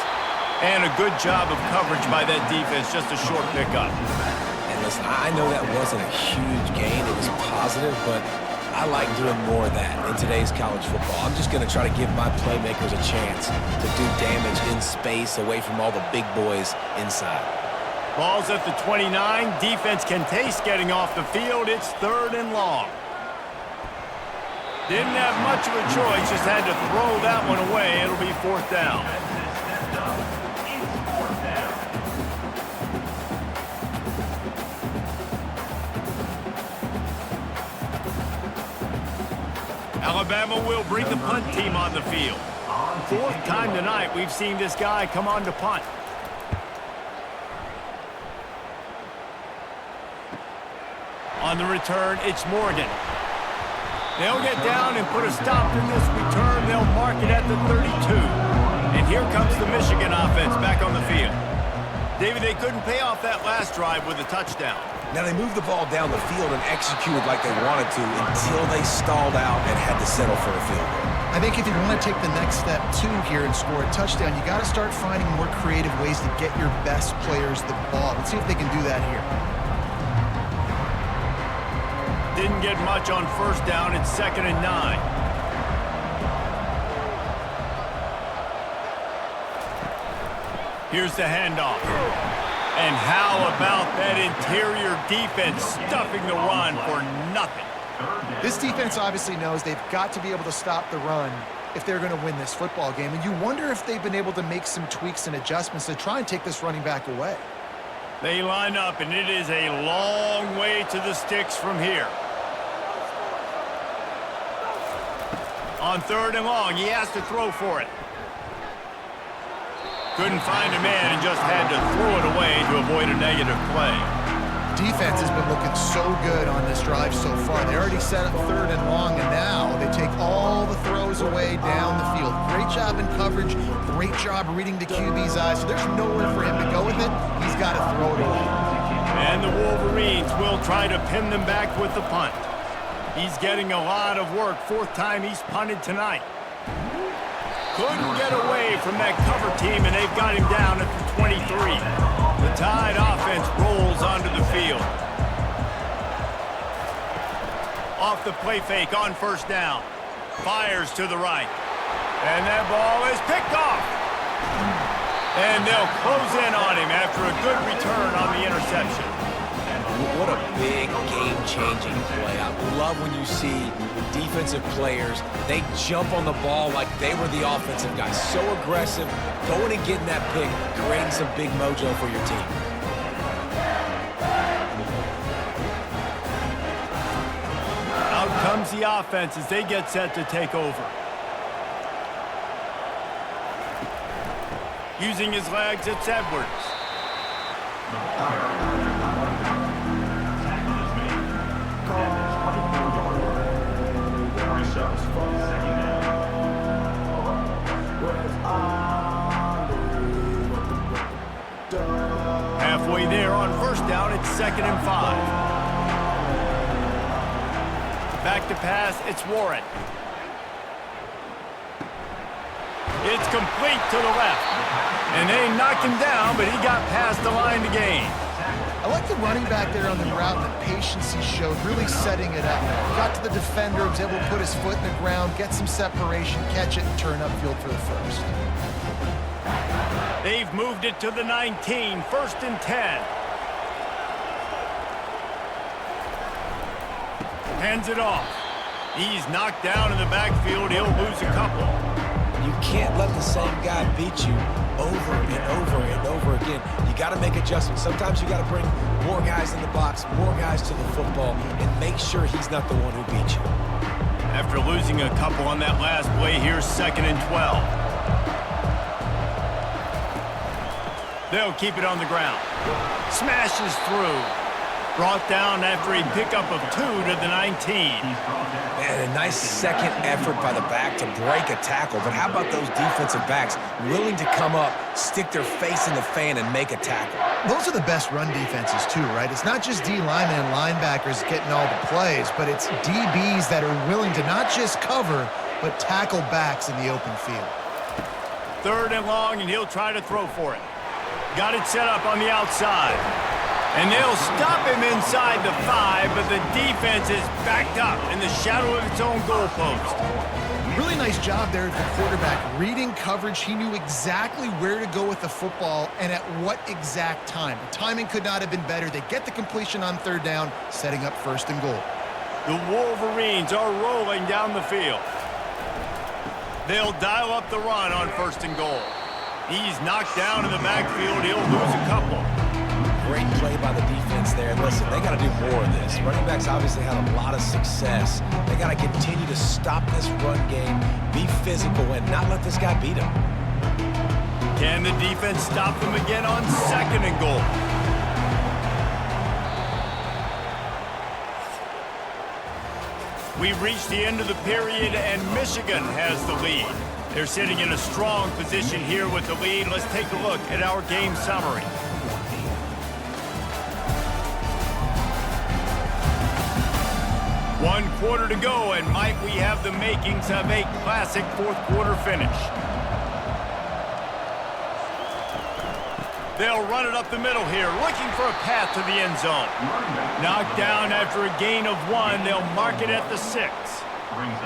And a good job of coverage by that defense. Just a short pickup. And listen, I know that wasn't a huge gain. It was positive, but I like doing more of that in today's college football. I'm just going to try to give my playmakers a chance to do damage in space away from all the big boys inside. Ball's at the 29. Defense can taste getting off the field. It's 3rd and long. Didn't have much of a choice, just had to throw that one away. It'll be 4th down. Alabama will bring the punt team on the field. 4th time tonight we've seen this guy come on to punt. On the return, it's Morgan. They'll get down and put a stop to this return. They'll mark it at the 32. And here comes the Michigan offense back on the field. David, they couldn't pay off that last drive with a touchdown. Now, they moved the ball down the field and executed like they wanted to until they stalled out and had to settle for a field goal. I think if you want to take the next step, too, here and score a touchdown, you got to start finding more creative ways to get your best players the ball. Let's see if they can do that here. Didn't get much on 1st down. It's 2nd and 9. Here's the handoff. And how about that interior defense stuffing the run for nothing? This defense obviously knows they've got to be able to stop the run if they're going to win this football game. And you wonder if they've been able to make some tweaks and adjustments to try and take this running back away. They line up, and it is a long way to the sticks from here. On 3rd and long, he has to throw for it. Couldn't find a man and just had to throw it away to avoid a negative play. Defense has been looking so good on this drive so far. They already set up 3rd and long, and now they take all the throws away down the field. Great job in coverage, great job reading the QB's eyes. So there's nowhere for him to go with it. He's got to throw it away. And the Wolverines will try to pin them back with the punt. He's getting a lot of work. 4th time he's punted tonight. Couldn't get away from that cover team, and they've got him down at the 23. The Tide offense rolls onto the field. Off the play fake on 1st down. Fires to the right. And that ball is picked off. And they'll close in on him after a good return on the interception. What a big game-changing play. I love when you see defensive players, they jump on the ball like they were the offensive guys. So aggressive, going and getting that pick, creating some big mojo for your team. Out comes the offense as they get set to take over. Using his legs, it's Edwards. Halfway there on 1st down, it's 2nd and 5. Back to pass, it's Warren. It's complete to the left. And they knocked him down, but he got past the line to gain. I like the running back there on the route and the patience he showed, really setting it up. Got to the defender, was able to put his foot in the ground, get some separation, catch it, and turn upfield for the 1st. They've moved it to the 19, 1st and 10. Hands it off. He's knocked down in the backfield. He'll lose a couple. You can't let the same guy beat you over and over and over again. You got to make adjustments. Sometimes you got to bring more guys in the box, more guys to the football, and make sure he's not the one who beat you. After losing a couple on that last play, here's 2nd and 12. They'll keep it on the ground. Smashes through. Brought down after a pickup of 2 to the 19. And a nice second effort by the back to break a tackle. But how about those defensive backs willing to come up, stick their face in the fan, and make a tackle? Those are the best run defenses too, right? It's not just D linemen and linebackers getting all the plays, but it's DBs that are willing to not just cover, but tackle backs in the open field. 3rd and long, and he'll try to throw for it. Got it set up on the outside. And they'll stop him inside the 5, but the defense is backed up in the shadow of its own goalpost. Really nice job there of the quarterback. Reading coverage, he knew exactly where to go with the football and at what exact time. The timing could not have been better. They get the completion on 3rd down, setting up 1st and goal. The Wolverines are rolling down the field. They'll dial up the run on 1st and goal. He's knocked down in the backfield. He'll lose a couple. Great play by the defense there. Listen, they got to do more of this. Running backs obviously had a lot of success. They got to continue to stop this run game, be physical, and not let this guy beat them. Can the defense stop them again on 2nd and goal? We've reached the end of the period, and Michigan has the lead. They're sitting in a strong position here with the lead. Let's take a look at our game summary. One quarter to go, and might we have the makings of a classic 4th quarter finish. They'll run it up the middle here, looking for a path to the end zone. Knocked down after a gain of 1. They'll mark it at the 6.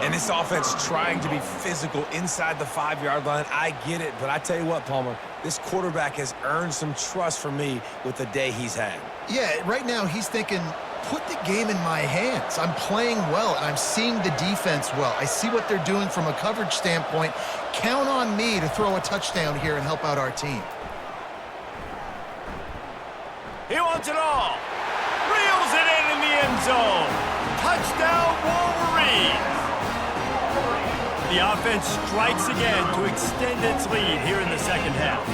And this offense trying to be physical inside the 5-yard line. I get it, but I tell you what, Palmer, this quarterback has earned some trust from me with the day he's had. Yeah, right now he's thinking, put the game in my hands. I'm playing well, and I'm seeing the defense well. I see what they're doing from a coverage standpoint. Count on me to throw a touchdown here and help out our team. He wants it all. Reels it in the end zone. Touchdown, Wolverines. The offense strikes again to extend its lead here in the 2nd half.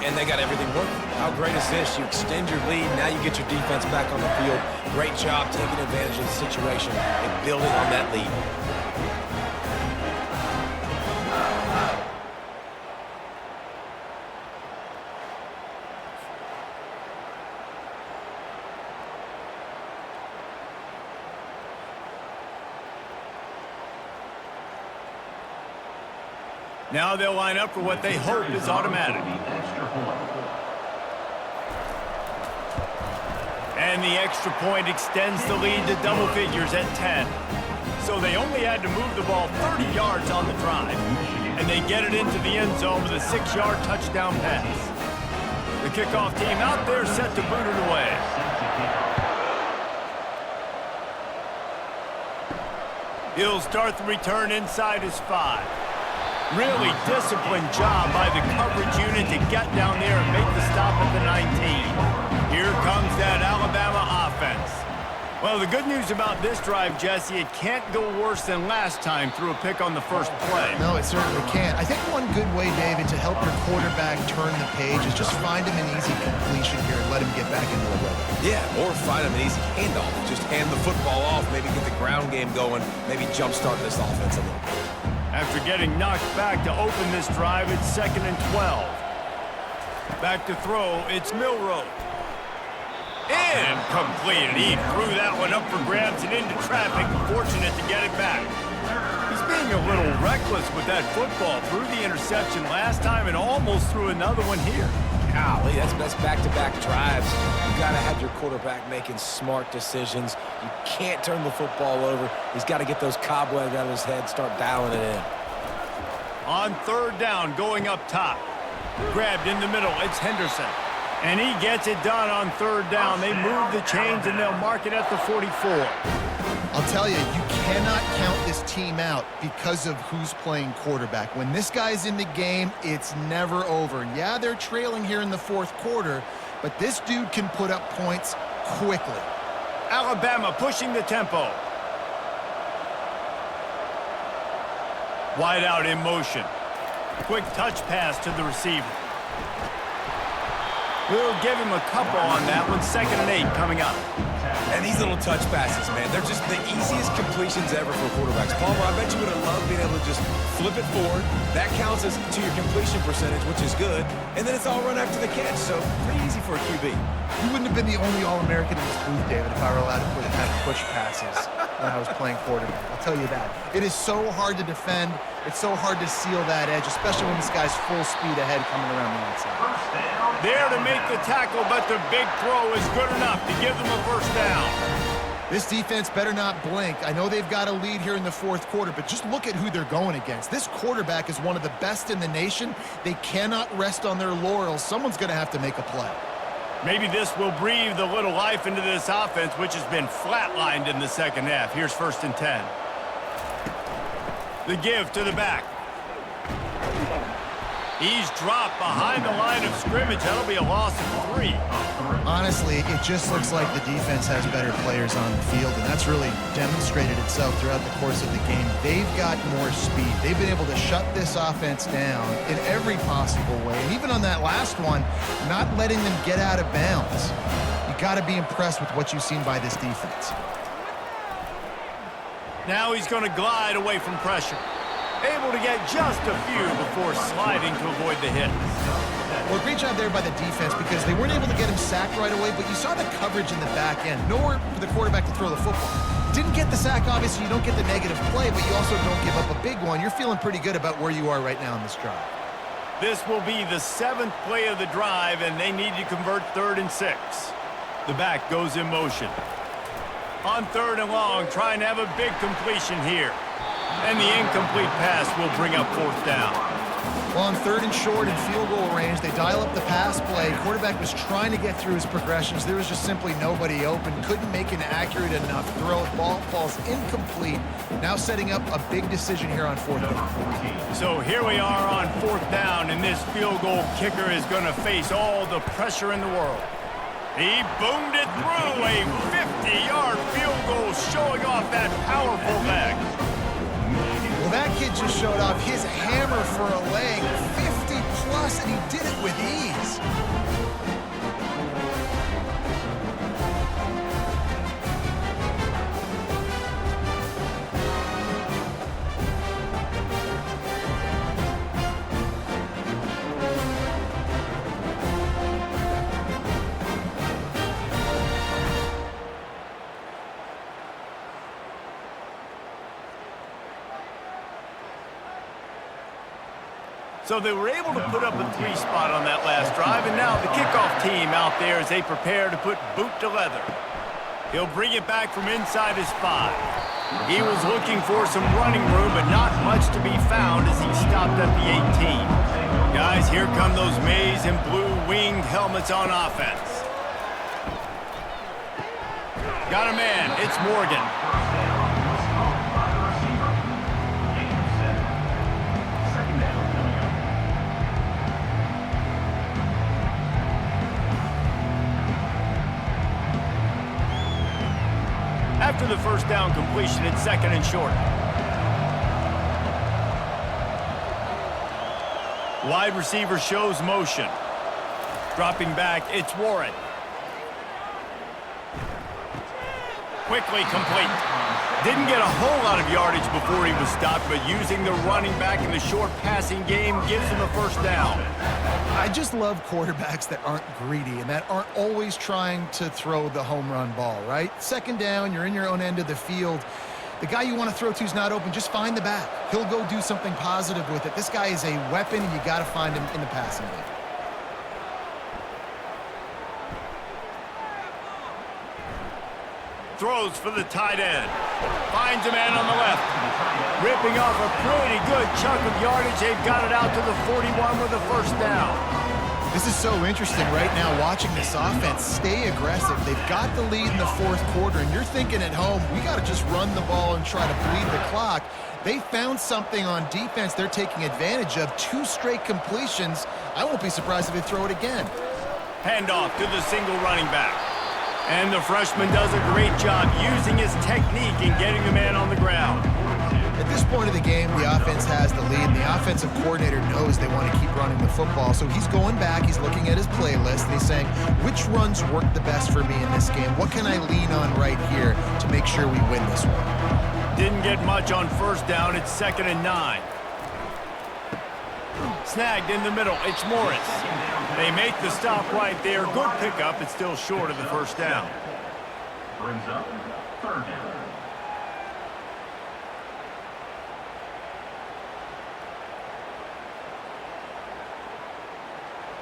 And they got everything working. How great is this? You extend your lead, now you get your defense back on the field. Great job taking advantage of the situation and building on that lead. Now they'll line up for what they hope is automatic. And the extra point extends the lead to double figures at 10. So they only had to move the ball 30 yards on the drive. And they get it into the end zone with a 6-yard touchdown pass. The kickoff team out there set to boot it away. He'll start the return inside his 5. Really disciplined job by the coverage unit to get down there and make the stop at the 19. Here comes that Alabama offense. Well, the good news about this drive, Jesse, it can't go worse than last time through a pick on the first play. No, it certainly can't. I think one good way, David, to help your quarterback turn the page is just find him an easy completion here and let him get back into the rhythm. Yeah, or find him an easy handoff. Just hand the football off, maybe get the ground game going, maybe jumpstart this offense a little bit. After getting knocked back to open this drive, it's 2nd and 12. Back to throw, it's Milroe. Incomplete. He threw that one up for grabs and into traffic. Fortunate to get it back. He's being a little reckless with that football. Threw the interception last time and almost threw another one here. Golly, that's back-to-back drives. You got to have your quarterback making smart decisions. You can't turn the football over. He's got to get those cobwebs out of his head, start dialing it in. On 3rd down, going up top. Grabbed in the middle, it's Henderson. And he gets it done on 3rd down. They move the chains and they'll mark it at the 44. I'll tell you, you cannot count this team out because of who's playing quarterback. When this guy's in the game, it's never over. Yeah, they're trailing here in the fourth quarter, but this dude can put up points quickly. Alabama pushing the tempo. Wide out in motion. Quick touch pass to the receiver. We'll give him a couple on that one. 2nd and 8 coming up. And these little touch passes, man, they're just the easiest completions ever for quarterbacks. Palmer, I bet you would have loved being able to just flip it forward. That counts as to your completion percentage, which is good. And then it's all run after the catch, so pretty easy for a QB. You wouldn't have been the only All-American in this booth, David, if I were allowed to have push passes when I was playing quarterback. I'll tell you that. It is so hard to defend. It's so hard to seal that edge, especially when this guy's full speed ahead coming around the outside. There to make the tackle, but the big throw is good enough to give them a first down. This defense better not blink. I know they've got a lead here in the fourth quarter, but just look at who they're going against. This quarterback is one of the best in the nation. They cannot rest on their laurels. Someone's going to have to make a play. Maybe this will breathe a little life into this offense, which has been flatlined in the second half. Here's 1st and 10. The give to the back. He's dropped behind the line of scrimmage. That'll be a loss of 3. Honestly, it just looks like the defense has better players on the field, and that's really demonstrated itself throughout the course of the game. They've got more speed. They've been able to shut this offense down in every possible way, and even on that last one, not letting them get out of bounds. You got to be impressed with what you've seen by this defense. Now he's going to glide away from pressure. Able to get just a few before sliding to avoid the hit. Well, great job there by the defense because they weren't able to get him sacked right away, but you saw the coverage in the back end. Nowhere for the quarterback to throw the football. Didn't get the sack, obviously. You don't get the negative play, but you also don't give up a big one. You're feeling pretty good about where you are right now in this drive. This will be the 7th play of the drive, and they need to convert 3rd and 6. The back goes in motion. On 3rd and long, trying to have a big completion here. And the incomplete pass will bring up 4th down. Well, on 3rd and short and field goal range, they dial up the pass play. Quarterback was trying to get through his progressions. There was just simply nobody open. Couldn't make an accurate enough throw. The ball falls incomplete. Now setting up a big decision here on 4th down. So here we are on 4th down, and this field goal kicker is going to face all the pressure in the world. He boomed it through a 50-yard field goal, showing off that powerful leg. Well, that kid just showed off his hammer for a leg, 50-plus, and he did it with ease. So they were able to put up a 3 spot on that last drive, and now the kickoff team out there as they prepare to put boot to leather. He'll bring it back from inside his 5. He was looking for some running room, but not much to be found as he stopped at the 18. Guys, here come those maize and blue winged helmets on offense. Got a man, it's Morgan. After the first down completion, it's 2nd and short. Wide receiver shows motion. Dropping back, it's Warren. Quickly complete. Didn't get a whole lot of yardage before he was stopped, but using the running back in the short passing game gives him a first down. I just love quarterbacks that aren't greedy and that aren't always trying to throw the home run ball, right? 2nd down, you're in your own end of the field. The guy you want to throw to is not open. Just find the back. He'll go do something positive with it. This guy is a weapon, and you got to find him in the passing game. Throws for the tight end. Finds a man on the left. Ripping off a pretty good chunk of yardage. They've got it out to the 41 with a first down. This is so interesting right now watching this offense stay aggressive. They've got the lead in the fourth quarter, and you're thinking at home, we got to just run the ball and try to bleed the clock. They found something on defense they're taking advantage of. 2 straight completions. I won't be surprised if they throw it again. Handoff to the single running back. And the freshman does a great job using his technique and getting the man on the ground. At this point of the game, the offense has the lead, and the offensive coordinator knows they want to keep running the football. So he's going back, he's looking at his playlist, and he's saying, which runs work the best for me in this game? What can I lean on right here to make sure we win this one? Didn't get much on first down. It's 2nd and 9. Snagged in the middle. It's Morris. They make the stop right there. Good pickup. It's still short of the first down. Brings up 3rd down.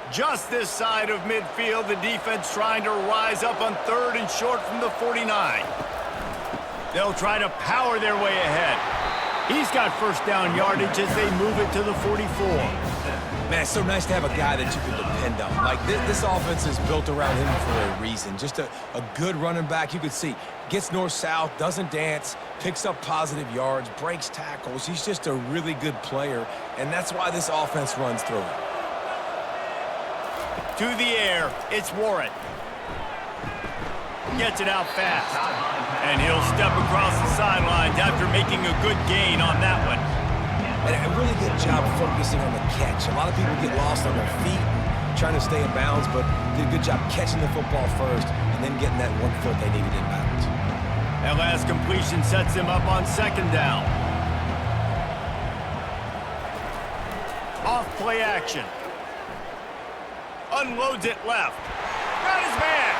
Just this side of midfield, the defense trying to rise up on 3rd and short from the 49. They'll try to power their way ahead. He's got first down yardage as they move it to the 44. Man, it's so nice to have a guy that you can depend on. Like, this offense is built around him for a reason. Just a good running back. You could see, gets north-south, doesn't dance, picks up positive yards, breaks tackles. He's just a really good player, and that's why this offense runs through him. To the air, it's Warren. Gets it out fast. And he'll step across the sidelines after making a good gain on that one. And a really good job focusing on the catch. A lot of people get lost on their feet and trying to stay in bounds, but did a good job catching the football first and then getting that 1 foot they needed in bounds. That last completion sets him up on 2nd down. Off play action. Unloads it left. Got his man.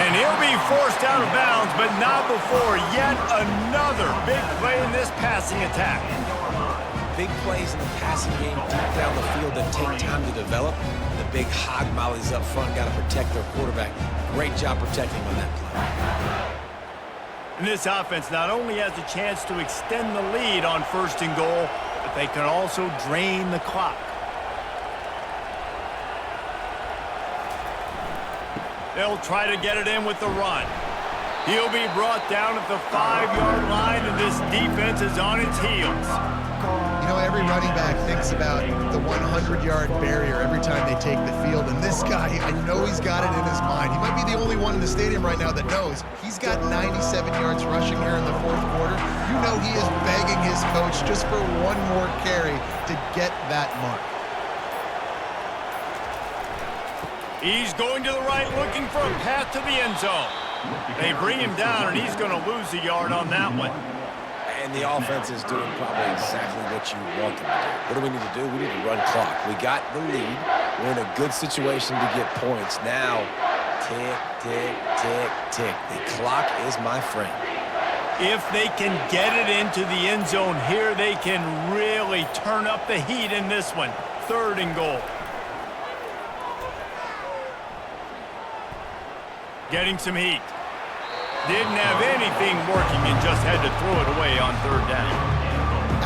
And he'll be forced out of bounds, but not before yet another big play in this passing attack. Big plays in the passing game deep down the field that take time to develop. The big hog mollies up front got to protect their quarterback. Great job protecting on that play. And this offense not only has a chance to extend the lead on 1st and goal, but they can also drain the clock. They'll try to get it in with the run. He'll be brought down at the 5-yard line, and this defense is on its heels. You know, every running back thinks about the 100-yard barrier every time they take the field, and this guy, I know he's got it in his mind. He might be the only one in the stadium right now that knows. He's got 97 yards rushing here in the 4th quarter. You know he is begging his coach just for one more carry to get that mark. He's going to the right, looking for a path to the end zone. They bring him down, and he's going to lose a yard on that one. And the offense is doing probably exactly what you want them to do. What do we need to do? We need to run clock. We got the lead. We're in a good situation to get points. Now, tick, tick, tick, tick. The clock is my friend. If they can get it into the end zone here, they can really turn up the heat in this one. 3rd and goal. Getting some heat. Didn't have anything working and just had to throw it away on 3rd down.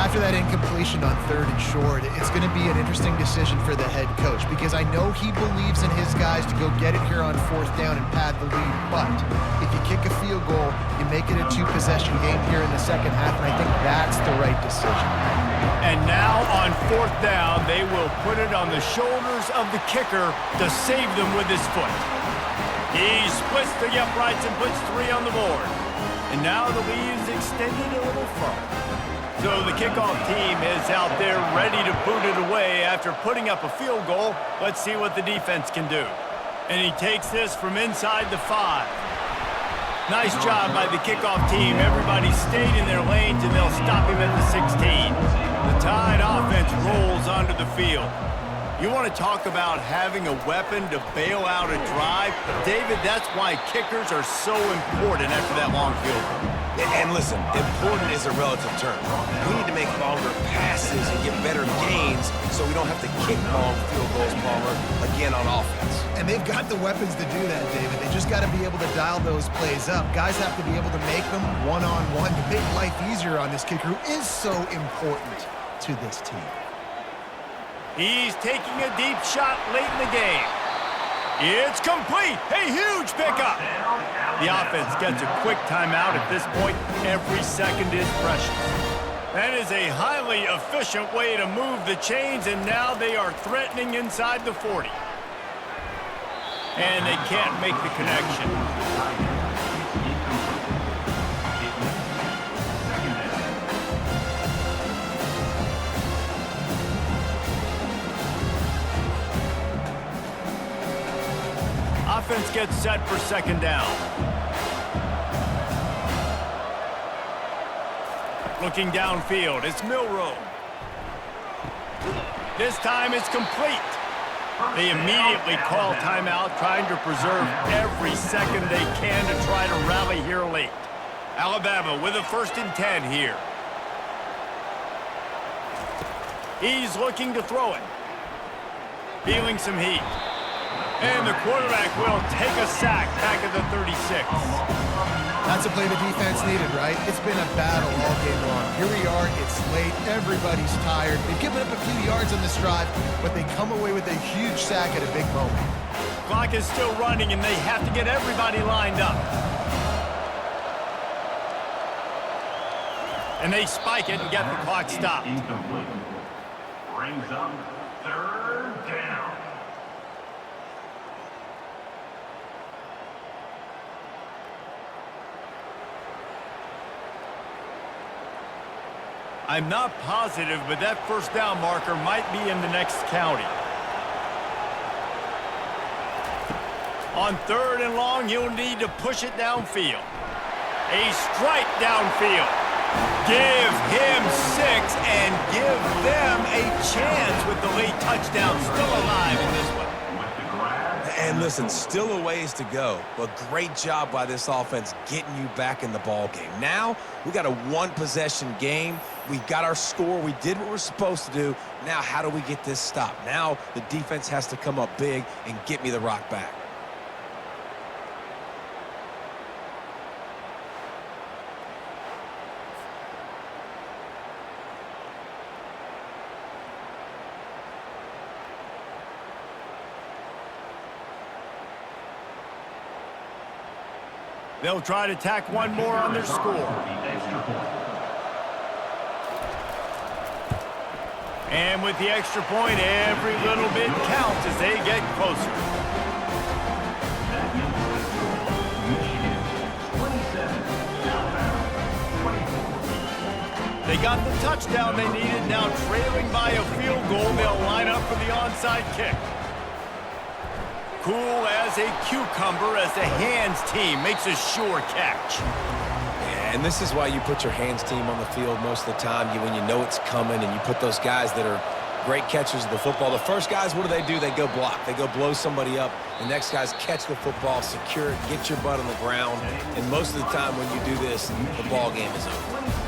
After that incompletion on 3rd and short, it's going to be an interesting decision for the head coach because I know he believes in his guys to go get it here on 4th down and pad the lead. But if you kick a field goal, you make it a 2-possession game here in the 2nd half, and I think that's the right decision. And now on 4th down, they will put it on the shoulders of the kicker to save them with his foot. He splits the uprights and puts 3 on the board. And now the lead is extended a little further. So the kickoff team is out there ready to boot it away after putting up a field goal. Let's see what the defense can do. And he takes this from inside the 5. Nice job by the kickoff team. Everybody stayed in their lanes, and they'll stop him at the 16. The Tide offense rolls onto the field. You want to talk about having a weapon to bail out a drive? David, that's why kickers are so important after that long field goal. And listen, important is a relative term. We need to make longer passes and get better gains so we don't have to kick long field goals, Palmer, again on offense. And they've got the weapons to do that, David. They just got to be able to dial those plays up. Guys have to be able to make them one-on-one to make life easier on this kicker who is so important to this team. He's taking a deep shot late in the game. It's complete. A huge pickup. The offense gets a quick timeout at this point. Every second is precious. That is a highly efficient way to move the chains, and now they are threatening inside the 40. And they can't make the connection. Offense gets set for second down. Looking downfield, it's Milrow. This time it's complete. They immediately call timeout, trying to preserve every second they can to try to rally here late. Alabama with a 1st and 10 here. He's looking to throw it. Feeling some heat. And the quarterback will take a sack back at the 36. That's a play the defense needed, right? It's been a battle all game long. Here we are, it's late, everybody's tired. They've given up a few yards on this drive, but they come away with a huge sack at a big moment. Clock is still running, and they have to get everybody lined up. And they spike it and get the clock stopped. Incomplete. Brings up 3rd down. I'm not positive, but that 1st down marker might be in the next county. On 3rd and long, he'll need to push it downfield. A strike downfield. Give him 6 and give them a chance with the late touchdown still alive in this one. And listen, still a ways to go, but great job by this offense getting you back in the ball game. Now, we got a 1-possession game. We got our score. We did what we're supposed to do. Now, how do we get this stopped? Now, the defense has to come up big and get me the rock back. They'll try to tack one more on their score. And with the extra point, every little bit counts as they get closer. They got the touchdown they needed. Now trailing by a field goal, they'll line up for the onside kick. Cool as a cucumber as the hands team makes a sure catch. Yeah, and this is why you put your hands team on the field most of the time, when you know it's coming, and you put those guys that are great catchers of the football. The first guys, what do? They go block. They go blow somebody up. The next guys catch the football, secure it, get your butt on the ground. And most of the time when you do this, the ball game is over.